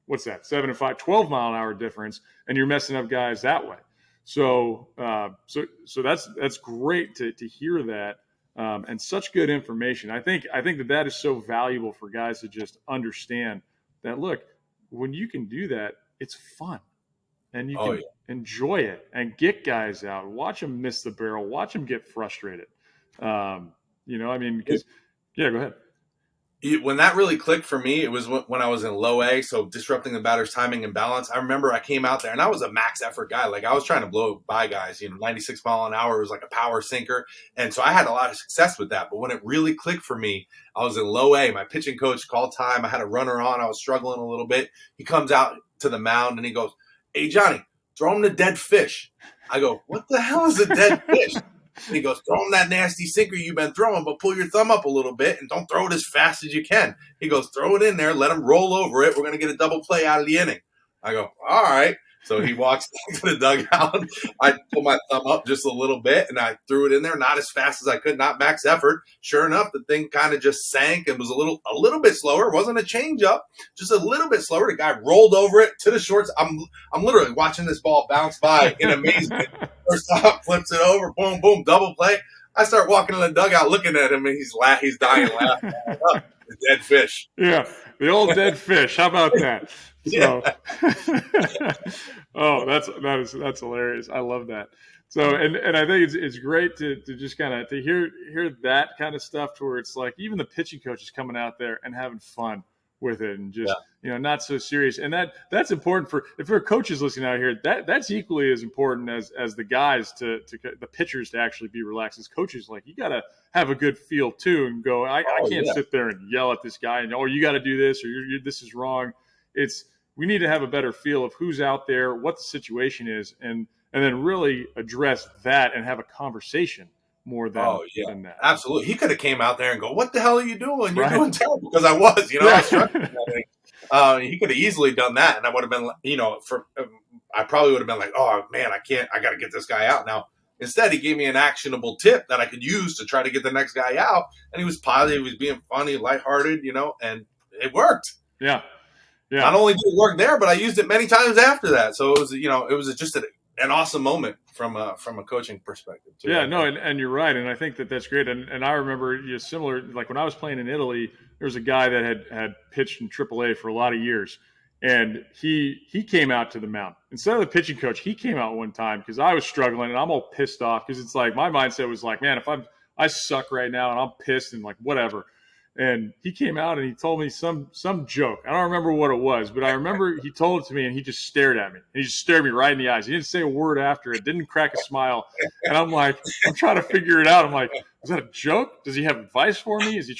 S1: what's that? 7 and 5, 12 mile an hour difference. And you're messing up guys that way. So that's great to hear that. And such good information. I think that is so valuable for guys to just understand
S3: that, look, when you can do that, it's fun. And you
S2: Oh,
S3: can enjoy it and get guys out, watch them miss the barrel, watch them get frustrated. I mean, because, yeah, go ahead.
S2: When that really clicked for me, it was when I was in low A, so disrupting the batter's timing and balance. I remember I came out there and I was a max effort guy. Like I was trying to blow by guys, 96 mile an hour was like a power sinker. And so I had a lot of success with that. But when it really clicked for me, I was in low A. My pitching coach called time. I had a runner on. I was struggling a little bit. He comes out to the mound and he goes, "Hey, Johnny, throw him the dead fish." I go, "What the hell is a dead fish?" And he goes, "Throw him that nasty sinker you've been throwing, but pull your thumb up a little bit and don't throw it as fast as you can." He goes, "Throw it in there, let him roll over it. We're going to get a double play out of the inning." I go, "All right." So he walks back to the dugout. I pull my thumb up just a little bit, and I threw it in there, not as fast as I could, not max effort. Sure enough, the thing kind of just sank and was a little bit slower. It wasn't a change up, just a little bit slower. The guy rolled over it to the shorts. I'm literally watching this ball bounce by in amazement. First stop, flips it over, boom, boom, double play. I start walking in the dugout looking at him, and he's dying laughing. The dead fish.
S3: Yeah, the old dead fish. How about that? So, oh, that's hilarious. I love that. So, and I think it's great to just kind of to hear that kind of stuff to where it's like even the pitching coach is coming out there and having fun with it and just not so serious. And that's important if there are coaches listening out here. That's equally as important as the guys to the pitchers to actually be relaxed. As coaches, like you got to have a good feel too and go. I can't sit there and yell at this guy and you got to do this or this is wrong. We need to have a better feel of who's out there, what the situation is, and then really address that and have a conversation more than that.
S2: Absolutely. He could have came out there and go, "What the hell are you doing? You're doing terrible." Because I was, I was struggling. He could have easily done that, and I would have been, I probably would have been like, "Oh man, I got to get this guy out now." Instead, he gave me an actionable tip that I could use to try to get the next guy out, and he was positive, he was being funny, lighthearted, and it worked.
S3: Yeah. Yeah.
S2: Not only did it work there, but I used it many times after that. So it was just an awesome moment from a coaching perspective too.
S3: Yeah, no, and you're right, and I think that's great. And I remember similar, like when I was playing in Italy, there was a guy that had pitched in AAA for a lot of years, and he came out to the mound instead of the pitching coach. He came out one time because I was struggling and I'm all pissed off because it's like my mindset was like, man, if I suck right now and I'm pissed and like whatever. And he came out and he told me some joke. I don't remember what it was, but I remember he told it to me and he just stared at me. He just stared me right in the eyes. He didn't say a word after it, didn't crack a smile. And I'm like, I'm trying to figure it out. I'm like, is that a joke? Does he have advice for me? Is he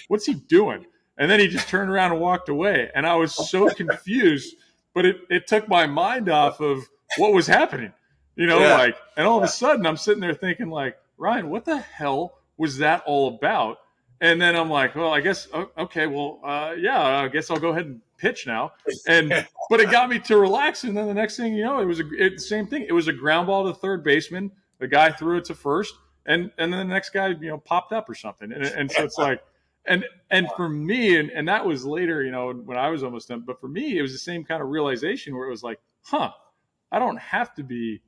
S3: what's he doing? And then he just turned around and walked away. And I was so confused, but it took my mind off of what was happening, and all of a sudden I'm sitting there thinking like, Ryan, what the hell was that all about? And then I'm like, well, I guess, okay, well, I guess I'll go ahead and pitch now. But it got me to relax. And then the next thing you know, it was the same thing. It was a ground ball to third baseman. The guy threw it to first. And then the next guy, popped up or something. And so it's like, and for me, and that was later, when I was almost done. But for me, it was the same kind of realization where it was like, I don't have to be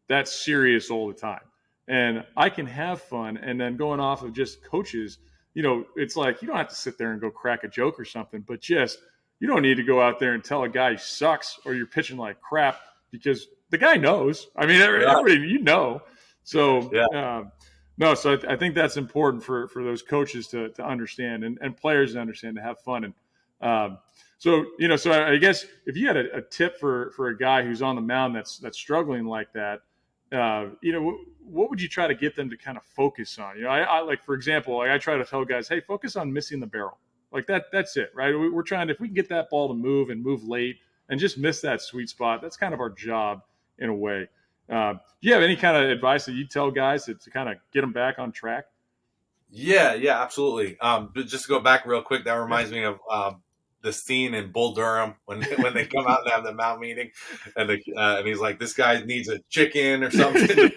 S3: that serious all the time. And I can have fun. And then going off of just coaches, it's like you don't have to sit there and go crack a joke or something, but just you don't need to go out there and tell a guy he sucks or you're pitching like crap because the guy knows. I mean, everybody, So, no, so I think that's important for those coaches to understand and players to understand, to have fun. And so I guess if you had a tip for a guy who's on the mound that's struggling like that, what would you try to get them to kind of focus on? I like, for example, I try to tell guys, hey, focus on missing the barrel. Like that's it, right? We're trying to, if we can get that ball to move and move late and just miss that sweet spot, that's kind of our job in a way. Do you have any kind of advice that you tell guys to kind of get them back on track?
S2: Yeah, absolutely. But just to go back real quick, that reminds me of the scene in Bull Durham when they come out and have the mound meeting, and he's like, "This guy needs a chicken or something."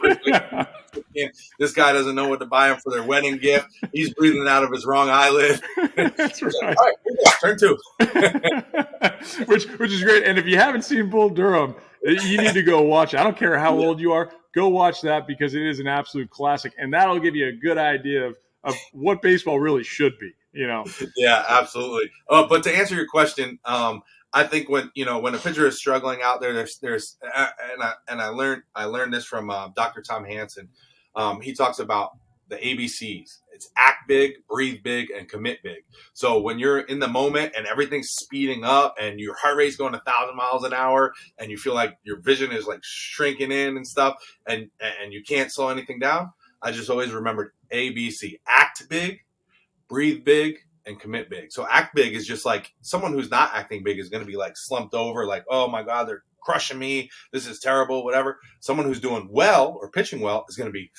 S2: This guy doesn't know what to buy him for their wedding gift. He's breathing out of his wrong eyelid.
S3: That's right.
S2: All right, turn two.
S3: which is great. And if you haven't seen Bull Durham, you need to go watch it. I don't care how old you are. Go watch that because it is an absolute classic, and that'll give you a good idea of what baseball really should be. You know,
S2: Yeah, absolutely. But to answer your question, I think when a pitcher is struggling out there, I learned this from Dr. Tom Hansen. He talks about the ABCs. It's act big, breathe big, and commit big. So when you're in the moment and everything's speeding up and your heart rate's going 1,000 miles an hour and you feel like your vision is like shrinking in and stuff, and you can't slow anything down, I just always remembered ABC: act big, breathe big, and commit big. So act big is just like someone who's not acting big is going to be like slumped over, like, oh my God, they're crushing me. This is terrible, whatever. Someone who's doing well or pitching well is going to be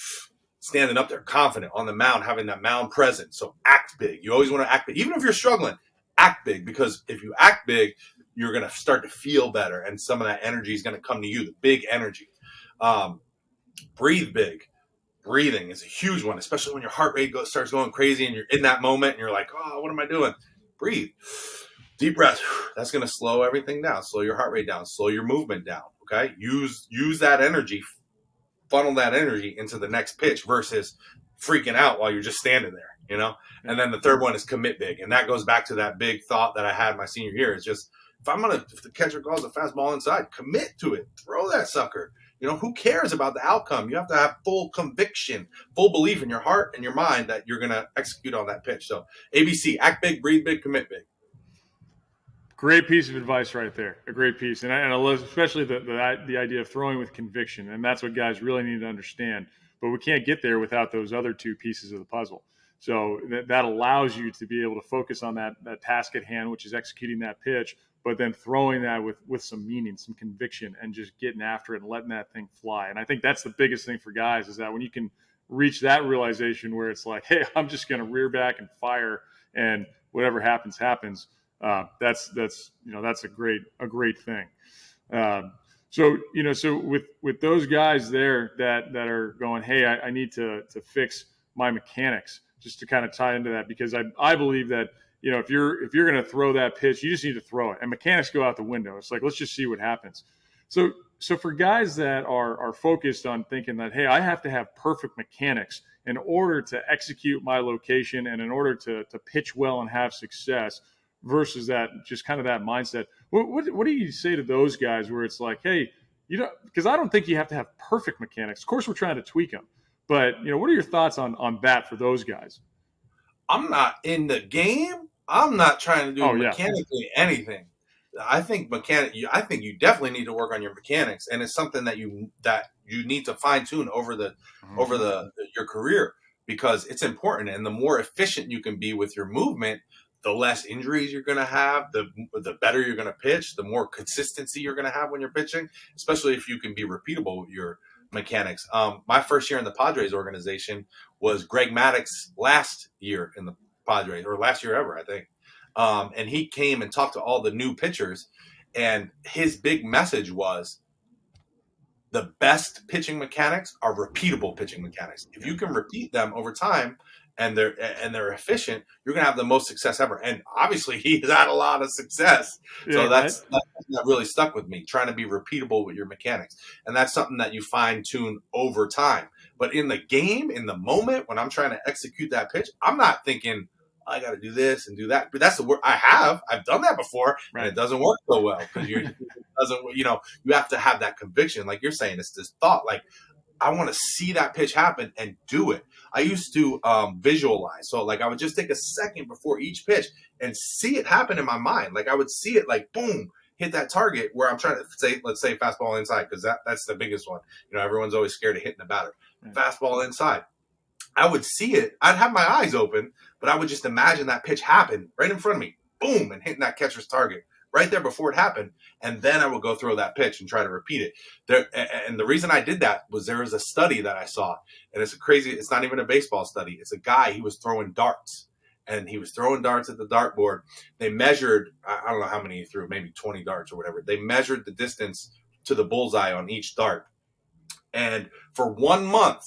S2: standing up there, confident on the mound, having that mound presence. So act big. You always want to act big. Even if you're struggling, act big, because if you act big, you're going to start to feel better. And some of that energy is going to come to you, the big energy. Breathe big. Breathing is a huge one, especially when your heart rate starts going crazy and you're in that moment and you're like, oh, what am I doing? Breathe. Deep breath. That's going to slow everything down, slow your heart rate down, slow your movement down. Okay. Use that energy, funnel that energy into the next pitch versus freaking out while you're just standing there, you know? And then the third one is commit big. And that goes back to that big thought that I had my senior year. Is just, if the catcher calls a fastball inside, commit to it, throw that sucker. You know, who cares about the outcome? You have to have full conviction, full belief in your heart and your mind that you're going to execute on that pitch. So ABC: act big, breathe big, commit big.
S3: great piece of advice right there. A great piece. And I love especially the idea of throwing with conviction. And that's what guys really need to understand. But we can't get there without those other two pieces of the puzzle. So that allows you to be able to focus on that task at hand, which is executing that pitch, but then throwing that with some meaning, some conviction, and just getting after it and letting that thing fly. And I think that's the biggest thing for guys, is that when you can reach that realization where it's like, hey, I'm just going to rear back and fire, and whatever happens, happens. That's a great thing. So with those guys there that are going, hey, I need to fix my mechanics, just to kind of tie into that, because I believe that, you know, if you're going to throw that pitch, you just need to throw it, and mechanics go out the window. It's like, let's just see what happens. So for guys that are focused on thinking that, hey, I have to have perfect mechanics in order to execute my location and in order to pitch well and have success, versus that, just kind of that mindset, what do you say to those guys where it's like, hey, you know, because I don't think you have to have perfect mechanics. Of course, we're trying to tweak them. But, you know, what are your thoughts on that for those guys?
S2: I'm not in the game. I'm not trying to do mechanically anything. I think you definitely need to work on your mechanics, and it's something that you need to fine tune over your career, because it's important. And the more efficient you can be with your movement, the less injuries you're going to have, the better you're going to pitch, the more consistency you're going to have when you're pitching, especially if you can be repeatable with your mechanics. My first year in the Padres organization was Greg Maddox last year in the Padres, or last year ever, I think. And he came and talked to all the new pitchers, and his big message was, the best pitching mechanics are repeatable pitching mechanics. If you can repeat them over time and they're efficient, you're going to have the most success ever. And obviously he's had a lot of success. So that really stuck with me, trying to be repeatable with your mechanics. And that's something that you fine tune over time. But in the game, in the moment, when I'm trying to execute that pitch, I'm not thinking, I got to do this and do that. But that's the word I've done that before, and it doesn't work so well, because you have to have that conviction. Like you're saying, it's this thought, like, I want to see that pitch happen and do it. I used to visualize. So like I would just take a second before each pitch and see it happen in my mind. Like I would see it like, boom, hit that target where I'm trying to say, let's say fastball inside, because that's the biggest one. You know, everyone's always scared of hitting the batter. Fastball inside. I would see it. I'd have my eyes open, but I would just imagine that pitch happen right in front of me. Boom, and hitting that catcher's target right there before it happened. And then I would go throw that pitch and try to repeat it. And the reason I did that was there was a study that I saw, and it's not even a baseball study. It's a guy, he was throwing darts. And he was throwing darts at the dartboard. They measured, I don't know how many he threw, maybe 20 darts or whatever. They measured the distance to the bullseye on each dart. And for 1 month,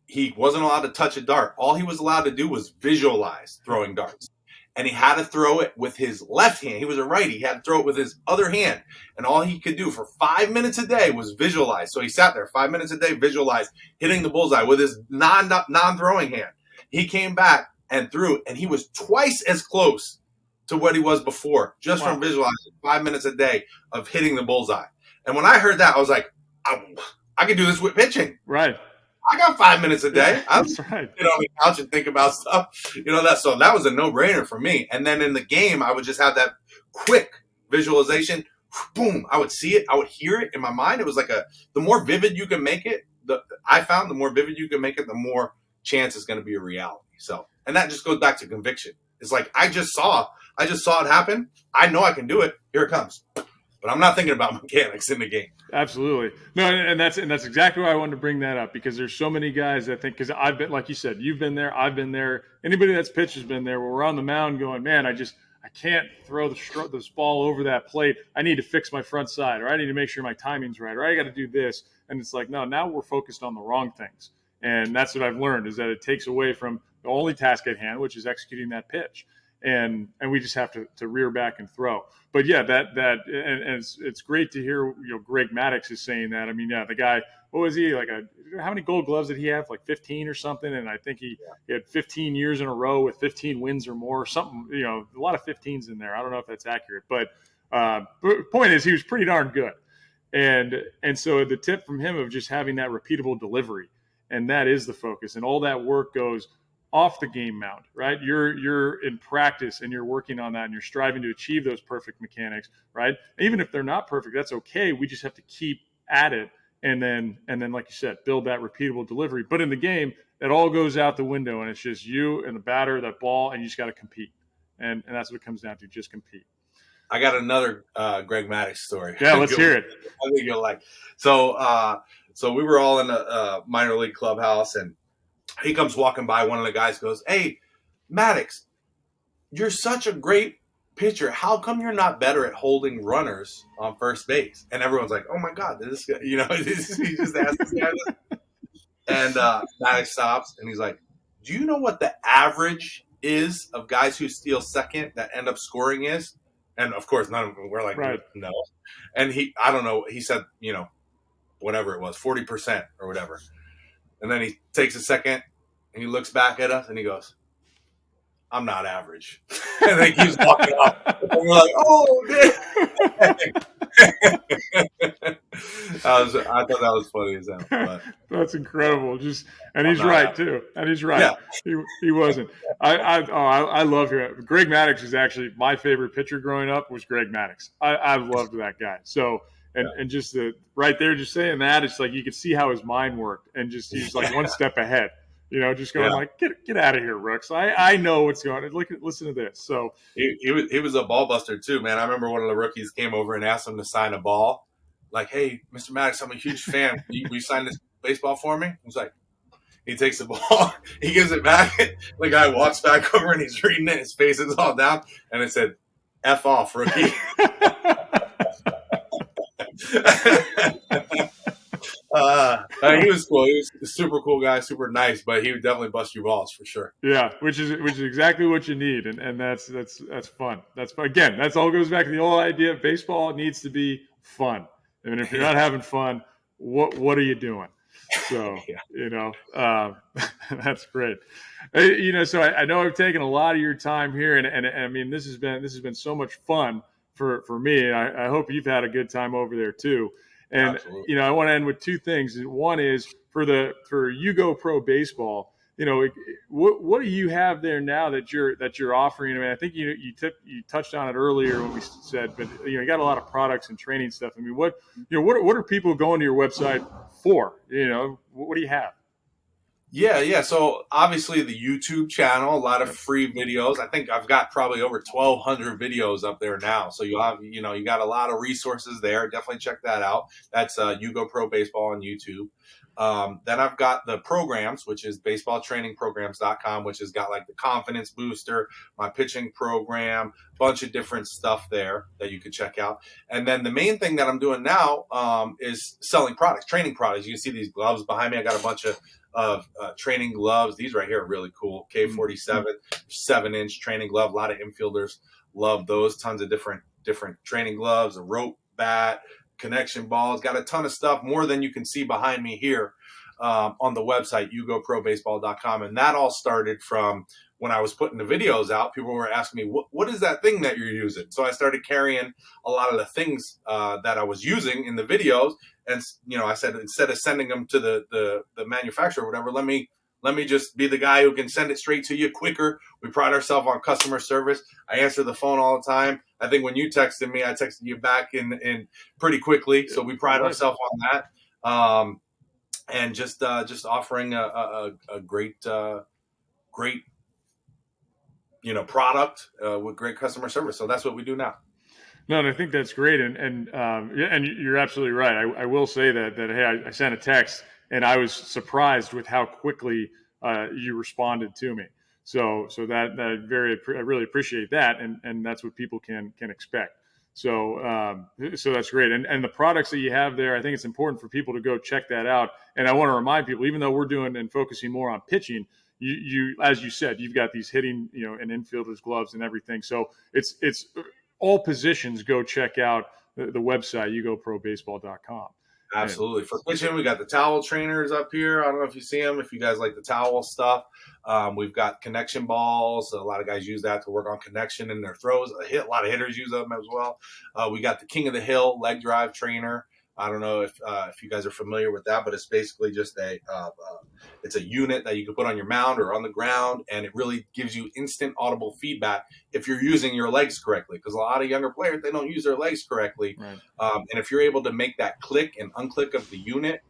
S2: he wasn't allowed to touch a dart. All he was allowed to do was visualize throwing darts. And he had to throw it with his left hand. He was a righty. He had to throw it with his other hand. And all he could do for 5 minutes a day was visualize. So he sat there 5 minutes a day, visualized hitting the bullseye with his non-throwing hand. He came back and threw, and he was twice as close to what he was before, just from visualizing 5 minutes a day of hitting the bullseye. And when I heard that, I was like, I can do this with pitching.
S3: Right.
S2: I got 5 minutes a day.
S3: That's right.
S2: Get on the couch and think about stuff. So that was a no-brainer for me. And then in the game, I would just have that quick visualization. Boom. I would see it. I would hear it in my mind. It was like the more vivid you can make it, the more vivid you can make it, the more chance it's going to be a reality. So, and that just goes back to conviction. It's like, I just saw it happen. I know I can do it. Here it comes. But I'm not thinking about mechanics in the game.
S3: Absolutely. No, and that's exactly why I wanted to bring that up, because there's so many guys that think, because I've been, like you said, you've been there, I've been there. Anybody that's pitched has been there, where we're on the mound going, man, I can't throw this ball over that plate. I need to fix my front side, or I need to make sure my timing's right, or I got to do this. And it's like, no, now we're focused on the wrong things. And that's what I've learned, is that it takes away from the only task at hand, which is executing that pitch. And we just have to rear back and throw. But yeah, and it's great to hear, Greg Maddox is saying that. I mean, yeah, the guy, what was he, how many gold gloves did he have? Like 15 or something? And I think he had 15 years in a row with 15 wins or more, something, a lot of 15s in there. I don't know if that's accurate, but point is, he was pretty darn good. And so the tip from him of just having that repeatable delivery, and that is the focus, and all that work goes off the game mound, right? You're in practice and you're working on that, and you're striving to achieve those perfect mechanics, right? Even if they're not perfect, that's okay. We just have to keep at it, and then like you said, build that repeatable delivery. But in the game, it all goes out the window, and it's just you and the batter, that ball, and you just got to compete, and that's what it comes down to, just compete.
S2: I got another Greg Maddox story.
S3: Yeah, let's hear it.
S2: I think you'll like. So we were all in a minor league clubhouse, and he comes walking by. One of the guys goes, "Hey, Maddox, you're such a great pitcher. How come you're not better at holding runners on first base?" And everyone's like, "Oh my God, this guy, he just asked this guy this." And Maddox stops and he's like, "Do you know what the average is of guys who steal second that end up scoring is?" And of course, none of them were like, right. No. And I don't know. He said, whatever it was, 40% or whatever. And then he takes a second and he looks back at us and he goes, "I'm not average." And then he keeps walking up. And we're like, "Oh, man." I thought that was funny as hell. But.
S3: That's incredible. And he's right too. And he's right. Yeah. He wasn't. I love him. Greg Maddox is actually my favorite pitcher growing up. Was Greg Maddox. I loved that guy. So. And just right there, just saying that, it's like you could see how his mind worked, and just he's like one step ahead, just going like, get out of here, Rooks. I know what's going on. Listen to this. So
S2: he was a ball buster too, man. I remember one of the rookies came over and asked him to sign a ball. Like, "Hey, Mr. Maddox, I'm a huge fan. Will you sign this baseball for me?" I was like, he takes the ball, he gives it back. The guy walks back over and he's reading it. His face is all down, and it said, "F off, rookie." He was cool. He was a super cool guy, super nice, but he would definitely bust your balls for sure.
S3: Yeah, which is exactly what you need, and that's fun. That's fun. Again, that's all goes back to the whole idea of baseball. It needs to be fun. I mean, if you're not having fun, what are you doing? So that's great. So I know I've taken a lot of your time here, and I mean this has been so much fun for me. I hope you've had a good time over there too. And
S2: absolutely.
S3: I want to end with two things. One is for YouGoPro baseball. What do you have there now that you're offering? I mean, I think you touched on it earlier when we said, but you got a lot of products and training stuff. I mean, what are people going to your website for? What do you have?
S2: Yeah. So obviously the YouTube channel, a lot of free videos. I think I've got probably over 1,200 videos up there now. So you have, you got a lot of resources there. Definitely check that out. That's YouGoPro Baseball on YouTube. Then I've got the programs, which is baseballtrainingprograms.com, which has got like the confidence booster, my pitching program, bunch of different stuff there that you can check out. And then the main thing that I'm doing now is selling products, training products. You can see these gloves behind me. I got a bunch of training gloves. These right here are really cool. K47, 7-inch training glove. A lot of infielders love those. Tons of different training gloves, a rope bat, connection balls. Got a ton of stuff, more than you can see behind me here on the website, yougoprobaseball.com. And that all started from when I was putting the videos out, people were asking me, what is that thing that you're using? So I started carrying a lot of the things that I was using in the videos. And, I said, instead of sending them to the manufacturer or whatever, let me just be the guy who can send it straight to you quicker. We pride ourselves on customer service. I answer the phone all the time. I think when you texted me, I texted you back in pretty quickly. So we pride ourselves on that. And just offering a great, product with great customer service. So that's what we do now.
S3: No, and I think that's great, and you're absolutely right. I will say that hey, I sent a text, and I was surprised with how quickly you responded to me. So that I really appreciate that, and that's what people can expect. So that's great, and the products that you have there, I think it's important for people to go check that out. And I want to remind people, even though we're doing and focusing more on pitching, you as you said, you've got these hitting, and infielders gloves and everything. So it's all positions. Go check out the website, YouGoProBaseball.com.
S2: Absolutely. For pitching, we got the towel trainers up here. I don't know if you see them, if you guys like the towel stuff. We've got connection balls. A lot of guys use that to work on connection in their throws. A lot of hitters use them as well. We got the King of the Hill leg drive trainer. I don't know if you guys are familiar with that, but it's basically just it's a unit that you can put on your mound or on the ground, and it really gives you instant audible feedback if you're using your legs correctly. Because a lot of younger players, they don't use their legs correctly,
S3: Right.
S2: And if you're able to make that click and unclick of the unit,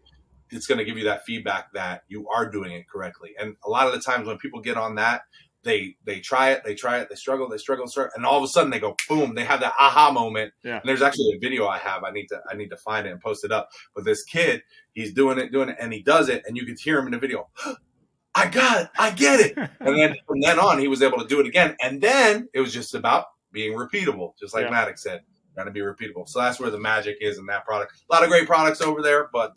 S2: it's going to give you that feedback that you are doing it correctly. And a lot of the times when people get on that, they try it, they struggle, and all of a sudden they go boom, they have that aha moment.
S3: Yeah.
S2: And there's actually a video I have. I need to find it and post it up. But this kid, he's doing it, and he does it, and you can hear him in the video. I got it, I get it. And then from then on, he was able to do it again. And then it was just about being repeatable, just like Maddox said, trying to be repeatable. So that's where the magic is in that product. A lot of great products over there, but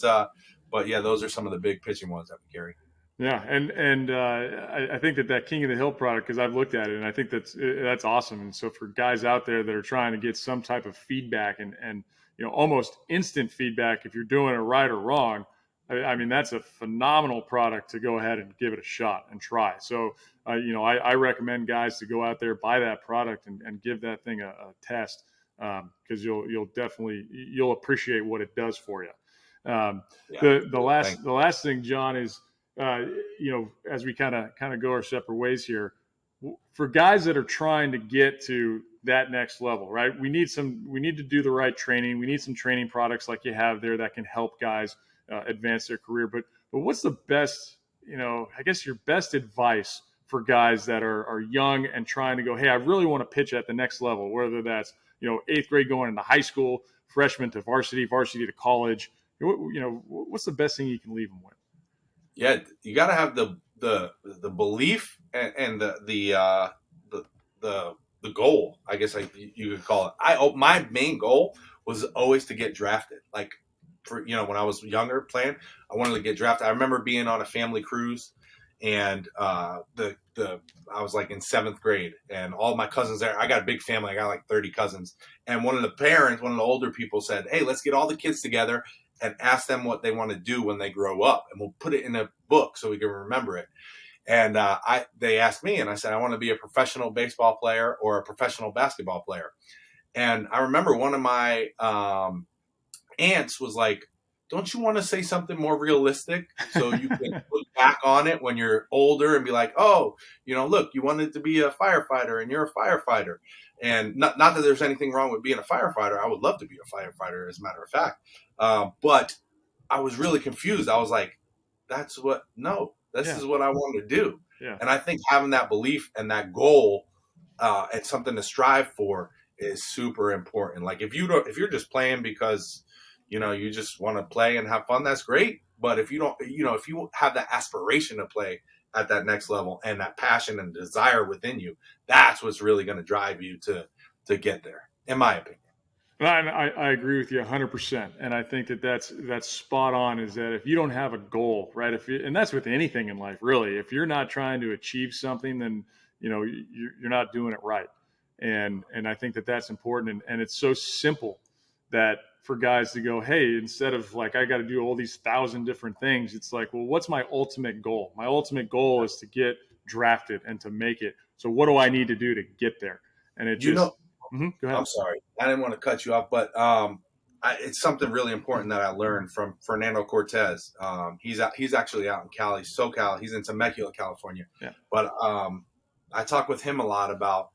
S2: yeah, those are some of the big pitching ones that we carry.
S3: Yeah, and I think that King of the Hill product, because I've looked at it, and I think that's awesome. And so for guys out there that are trying to get some type of feedback and almost instant feedback if you're doing it right or wrong, I mean that's a phenomenal product to go ahead and give it a shot and try. So I recommend guys to go out there, buy that product and give that thing a test, because you'll definitely appreciate what it does for you. The last thing, John, is as we kind of go our separate ways here, for guys that are trying to get to that next level, right? We need to do the right training. We need some training products like you have there that can help guys advance their career. But what's the best, I guess your best advice for guys that are young and trying to go, hey, I really want to pitch at the next level, whether that's, 8th grade going into high school, freshman to varsity to college. What's the best thing you can leave them with?
S2: Yeah, you got to have the belief and the goal, I guess you could call it. My main goal was always to get drafted. Like when I was younger playing, I wanted to get drafted. I remember being on a family cruise, and I was like in 7th grade, and all my cousins there. I got a big family. I got like 30 cousins, and one of the older people said, "Hey, let's get all the kids together and ask them what they want to do when they grow up, and we'll put it in a book so we can remember it." And they asked me, and I said, I want to be a professional baseball player or a professional basketball player. And I remember one of my aunts was like, don't you want to say something more realistic so you can look back on it when you're older and be like, oh, look, you wanted to be a firefighter and you're a firefighter. And not that there's anything wrong with being a firefighter. I would love to be a firefighter, as a matter of fact. But I was really confused. I was like, this is what I want to do. Yeah. And I think having that belief and that goal and something to strive for is super important. Like if you're just playing because, you just want to play and have fun, that's great. But if you don't, if you have that aspiration to play at that next level and that passion and desire within you, that's what's really going to drive you to get there, in my opinion.
S3: I agree with you 100%. And I think that's spot on, is that if you don't have a goal, right? And that's with anything in life, really, if you're not trying to achieve something, then, you're not doing it right. And I think that's important. And it's so simple that for guys to go, hey, instead of like, I got to do all these 1,000 different things, it's like, well, what's my ultimate goal? My ultimate goal is to get drafted and to make it. So what do I need to do to get there? And it
S2: You
S3: just,
S2: know,
S3: Go ahead.
S2: I'm sorry, I didn't want to cut you off, but it's something really important that I learned from Fernando Cortez. He's actually out in Cali, SoCal. He's in Temecula, California.
S3: Yeah.
S2: But I talk with him a lot about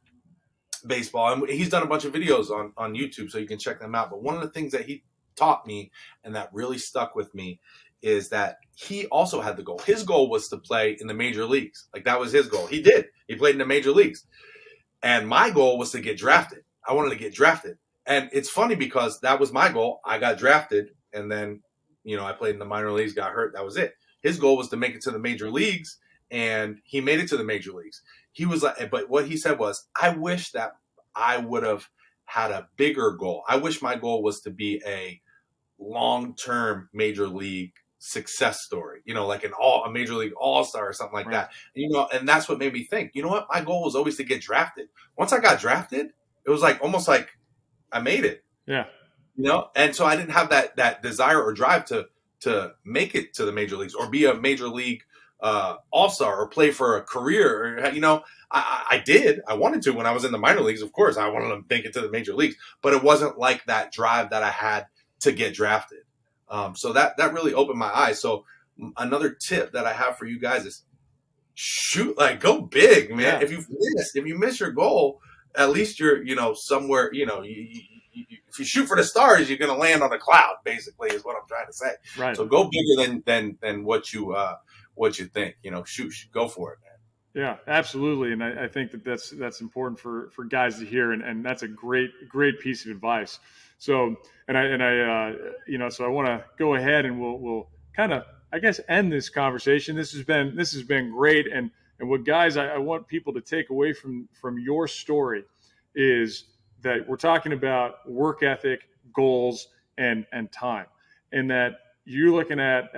S2: baseball, and he's done a bunch of videos on YouTube, so you can check them out. But one of the things that he taught me and that really stuck with me is that he also had the goal. His goal was to play in the major leagues. Like, that was his goal. He played in the major leagues. And my goal was to get drafted. I wanted to get drafted. And it's funny because that was my goal. I got drafted, and then, I played in the minor leagues, got hurt. That was it. His goal was to make it to the major leagues, and he made it to the major leagues. He was like, but what he said was, I wish that I would have had a bigger goal. I wish my goal was to be a long-term major league success story, like a major league all-star or something like
S3: Right.
S2: that. And that's what made me think, you know what? My goal was always to get drafted. Once I got drafted, it was like almost like I made it.
S3: Yeah.
S2: And so I didn't have that desire or drive to make it to the major leagues or be a major league all-star or play for a career. I did. I wanted to when I was in the minor leagues. Of course, I wanted to make it to the major leagues, but it wasn't like that drive that I had to get drafted. So that really opened my eyes. So another tip that I have for you guys is shoot, like, go big, man.
S3: Yeah.
S2: If you miss your goal, at least you're, somewhere, if you shoot for the stars, you're going to land on a cloud, basically, is what I'm trying to say.
S3: Right.
S2: So go bigger than what you think, shoot, go for it, man.
S3: Yeah, absolutely. And I think that's important for guys to hear. And that's a great piece of advice. So, so I want to go ahead and we'll kind of, I guess, end this conversation. This has been great. And what, guys, I want people to take away from your story is that we're talking about work ethic, goals, and time, and that you're looking at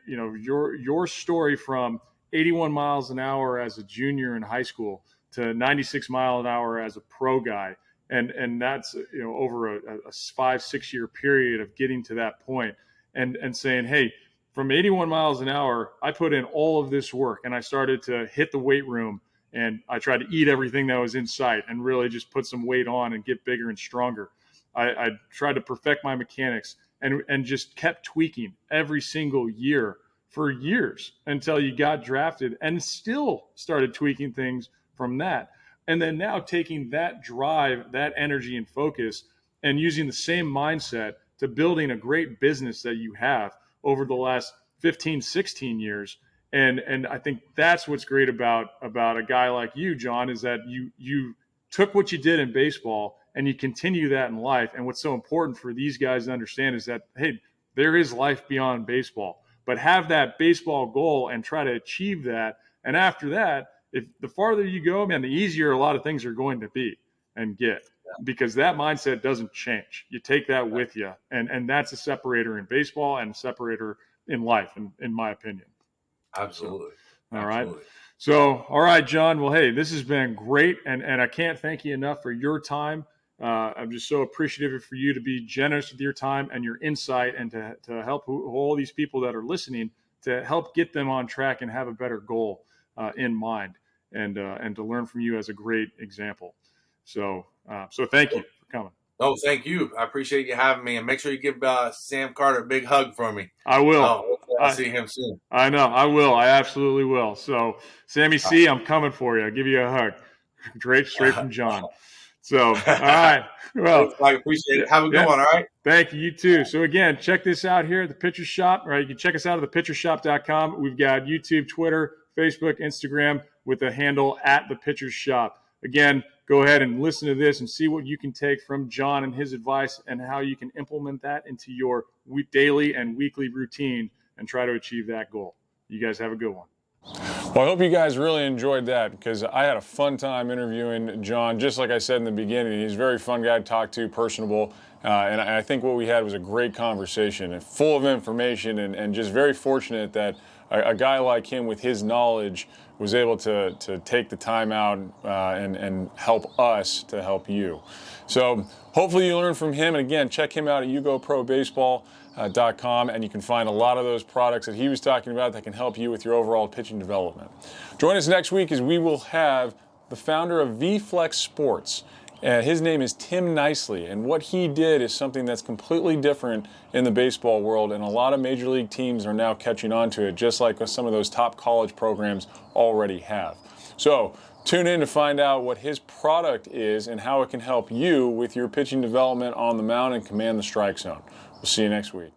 S3: your story from 81 miles an hour as a junior in high school to 96 mile an hour as a pro guy. And that's, over a 5-6 year period of getting to that point and saying, hey, from 81 miles an hour, I put in all of this work and I started to hit the weight room and I tried to eat everything that was in sight and really just put some weight on and get bigger and stronger. I tried to perfect my mechanics and just kept tweaking every single year for years until you got drafted and still started tweaking things from that. And then now taking that drive, that energy and focus and using the same mindset to building a great business that you have over the last 15, 16 years. And I think that's what's great about a guy like you, John, is that you took what you did in baseball and you continue that in life. And what's so important for these guys to understand is that, hey, there is life beyond baseball, but have that baseball goal and try to achieve that. And after that, if the farther you go, man, the easier a lot of things are going to be and get, because that mindset doesn't change. You take that with you. And that's a separator in baseball and a separator in life, in my opinion.
S2: Absolutely.
S3: So, all right.
S2: Absolutely.
S3: So, all right, John. Well, hey, this has been great. And I can't thank you enough for your time. I'm just so appreciative for you to be generous with your time and your insight and to help all these people that are listening to help get them on track and have a better goal in mind and to learn from you as a great example. So thank you for coming.
S2: Oh, thank you. I appreciate you having me. And make sure you give Sam Carter a big hug for me.
S3: I will.
S2: I'll see him soon.
S3: I know. I will. I absolutely will. So, Sammy C., I'm coming for you. I'll give you a hug. Straight from John. So, all right. Well,
S2: I appreciate it. Have a good one. All right.
S3: Thank you. You too. So again, check this out here at the Pitcher Shop. Right, you can check us out at thepitchershop.com. We've got YouTube, Twitter, Facebook, Instagram with the handle at the Pitcher Shop. Again, go ahead and listen to this and see what you can take from John and his advice and how you can implement that into your daily and weekly routine and try to achieve that goal. You guys have a good one.
S1: Well, I hope you guys really enjoyed that because I had a fun time interviewing John. Just like I said in the beginning, he's a very fun guy to talk to, personable, And I think what we had was a great conversation and full of information, and just very fortunate that a guy like him with his knowledge was able to take the time out and help us to help you. So hopefully you learn from him. And again, check him out at YouGoProBaseball.com, and you can find a lot of those products that he was talking about that can help you with your overall pitching development. Join us next week as we will have the founder of VFlex Sports. His name is Tim Nicely, and what he did is something that's completely different in the baseball world, and a lot of major league teams are now catching on to it, just like some of those top college programs already have. So tune in to find out what his product is and how it can help you with your pitching development on the mound and command the strike zone. We'll see you next week.